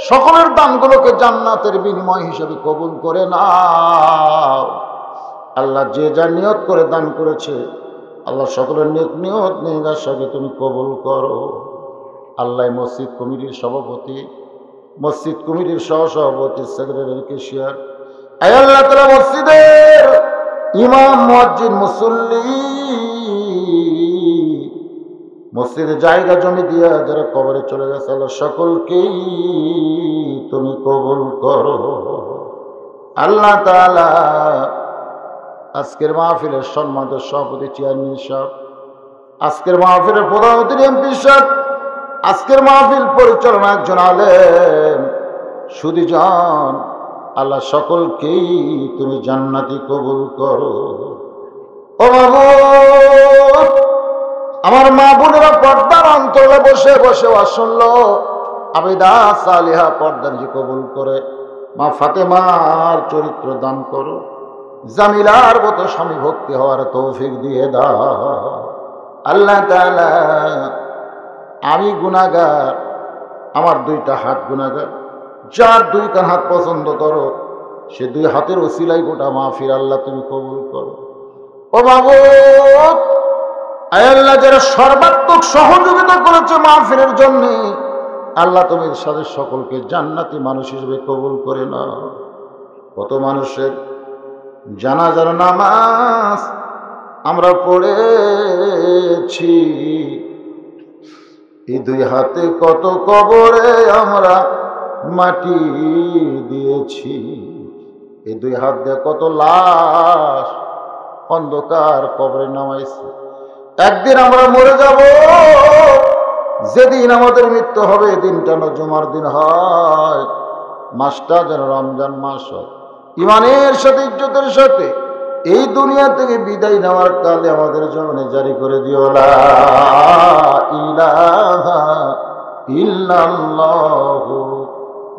সকলের দানগুলোকে জান্নাতের বিনিময় হিসাবে কবুল করে নাও। আল্লাহ যে যা নিয়ত করে দান করেছে আল্লাহ সকলের নিয়ত নিয়তের সাথে তুমি কবুল করো। আল্লাহ মসজিদ কমিটির সভাপতি, মসজিদ কমিটির সহসভাপতি, সেক্রেটারি, কেশিয়ার, আয় আল্লাহ তাআলা মসজিদের ইমাম, মুয়াজ্জিন, মুসল্লি, মসজিদে জায়গা জমি দিয়া যারা কবরে চলে গেছে আল্লাহ সকলকেই তুমি কবুল করো। আল্লাহ তাআলা আজকের মাহফিলের সম্মানিত সভাপতি চেয়ারম্যান সাহেব, আজকের মাহফিলের প্রধান অতিথি এমপি সাহেব, আজকের মাহফিল পরিচালনা একজন আলেম, সুধীজন, আল্লাহ সকলকেই তুমি জান্নাতি কবুল করো। ও মাবুদ, আমার মা বোনেরা পর্দার অন্তরে বসে বসে শুনলো, আবিদা সালিহা পর্দার কবুল করে মা ফাতেমার চরিত্র দান করো, জামিলার মতো স্বামী ভক্তি হওয়ার তৌফিক দিয়ে দাও। আল্লাহ তাআলা, আমি গুনাহগার, আমার 2টা হাত গুনাহগার, যার 2 কান হাত পছন্দ করো সে 2 হাতের ওসিলায় গোটা মাহফিল আল্লাহ তুমি কবুল করো। ও মাবুদ, আয় আল্লাহ, যারা সর্বাত্মক সহযোগিতা করেছে মাহফিলের জন্য আল্লাহ তুমি সাথে সকলকে জান্নাতি মানুষ হিসেবে কবুল করে নাও। কত মানুষের জানাজার নামাজ আমরা পড়েছি, এই 2 হাতে কত কবরে আমরা মাটি দিয়েছি, এই 2 হাত দিয়ে কত লাশ অন্ধকার কবরে নামাইছি। একদিন আমরা মরে যাব, যেদিন আমাদের মৃত্যু হবে দিনটা যেন জুমার দিন হয়, মাসটা যেন রমজান মাস হয়। ইমানের সাথে ইজ্জতের সাথে এই দুনিয়া থেকে বিদায় নেওয়ার কালে আমাদের জন্য জারি করে দিও লা ইলাহা ইল্লাল্লাহু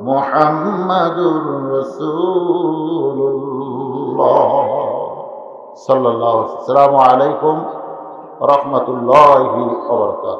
মুহাম্মাদুর রাসূলুল্লাহ সাল্লাল্লাহু আলাইহি ওয়া সাল্লাম। আসসালামু আলাইকুম ওয়া রাহমাতুল্লাহি ওয়া বারাকাতুহু।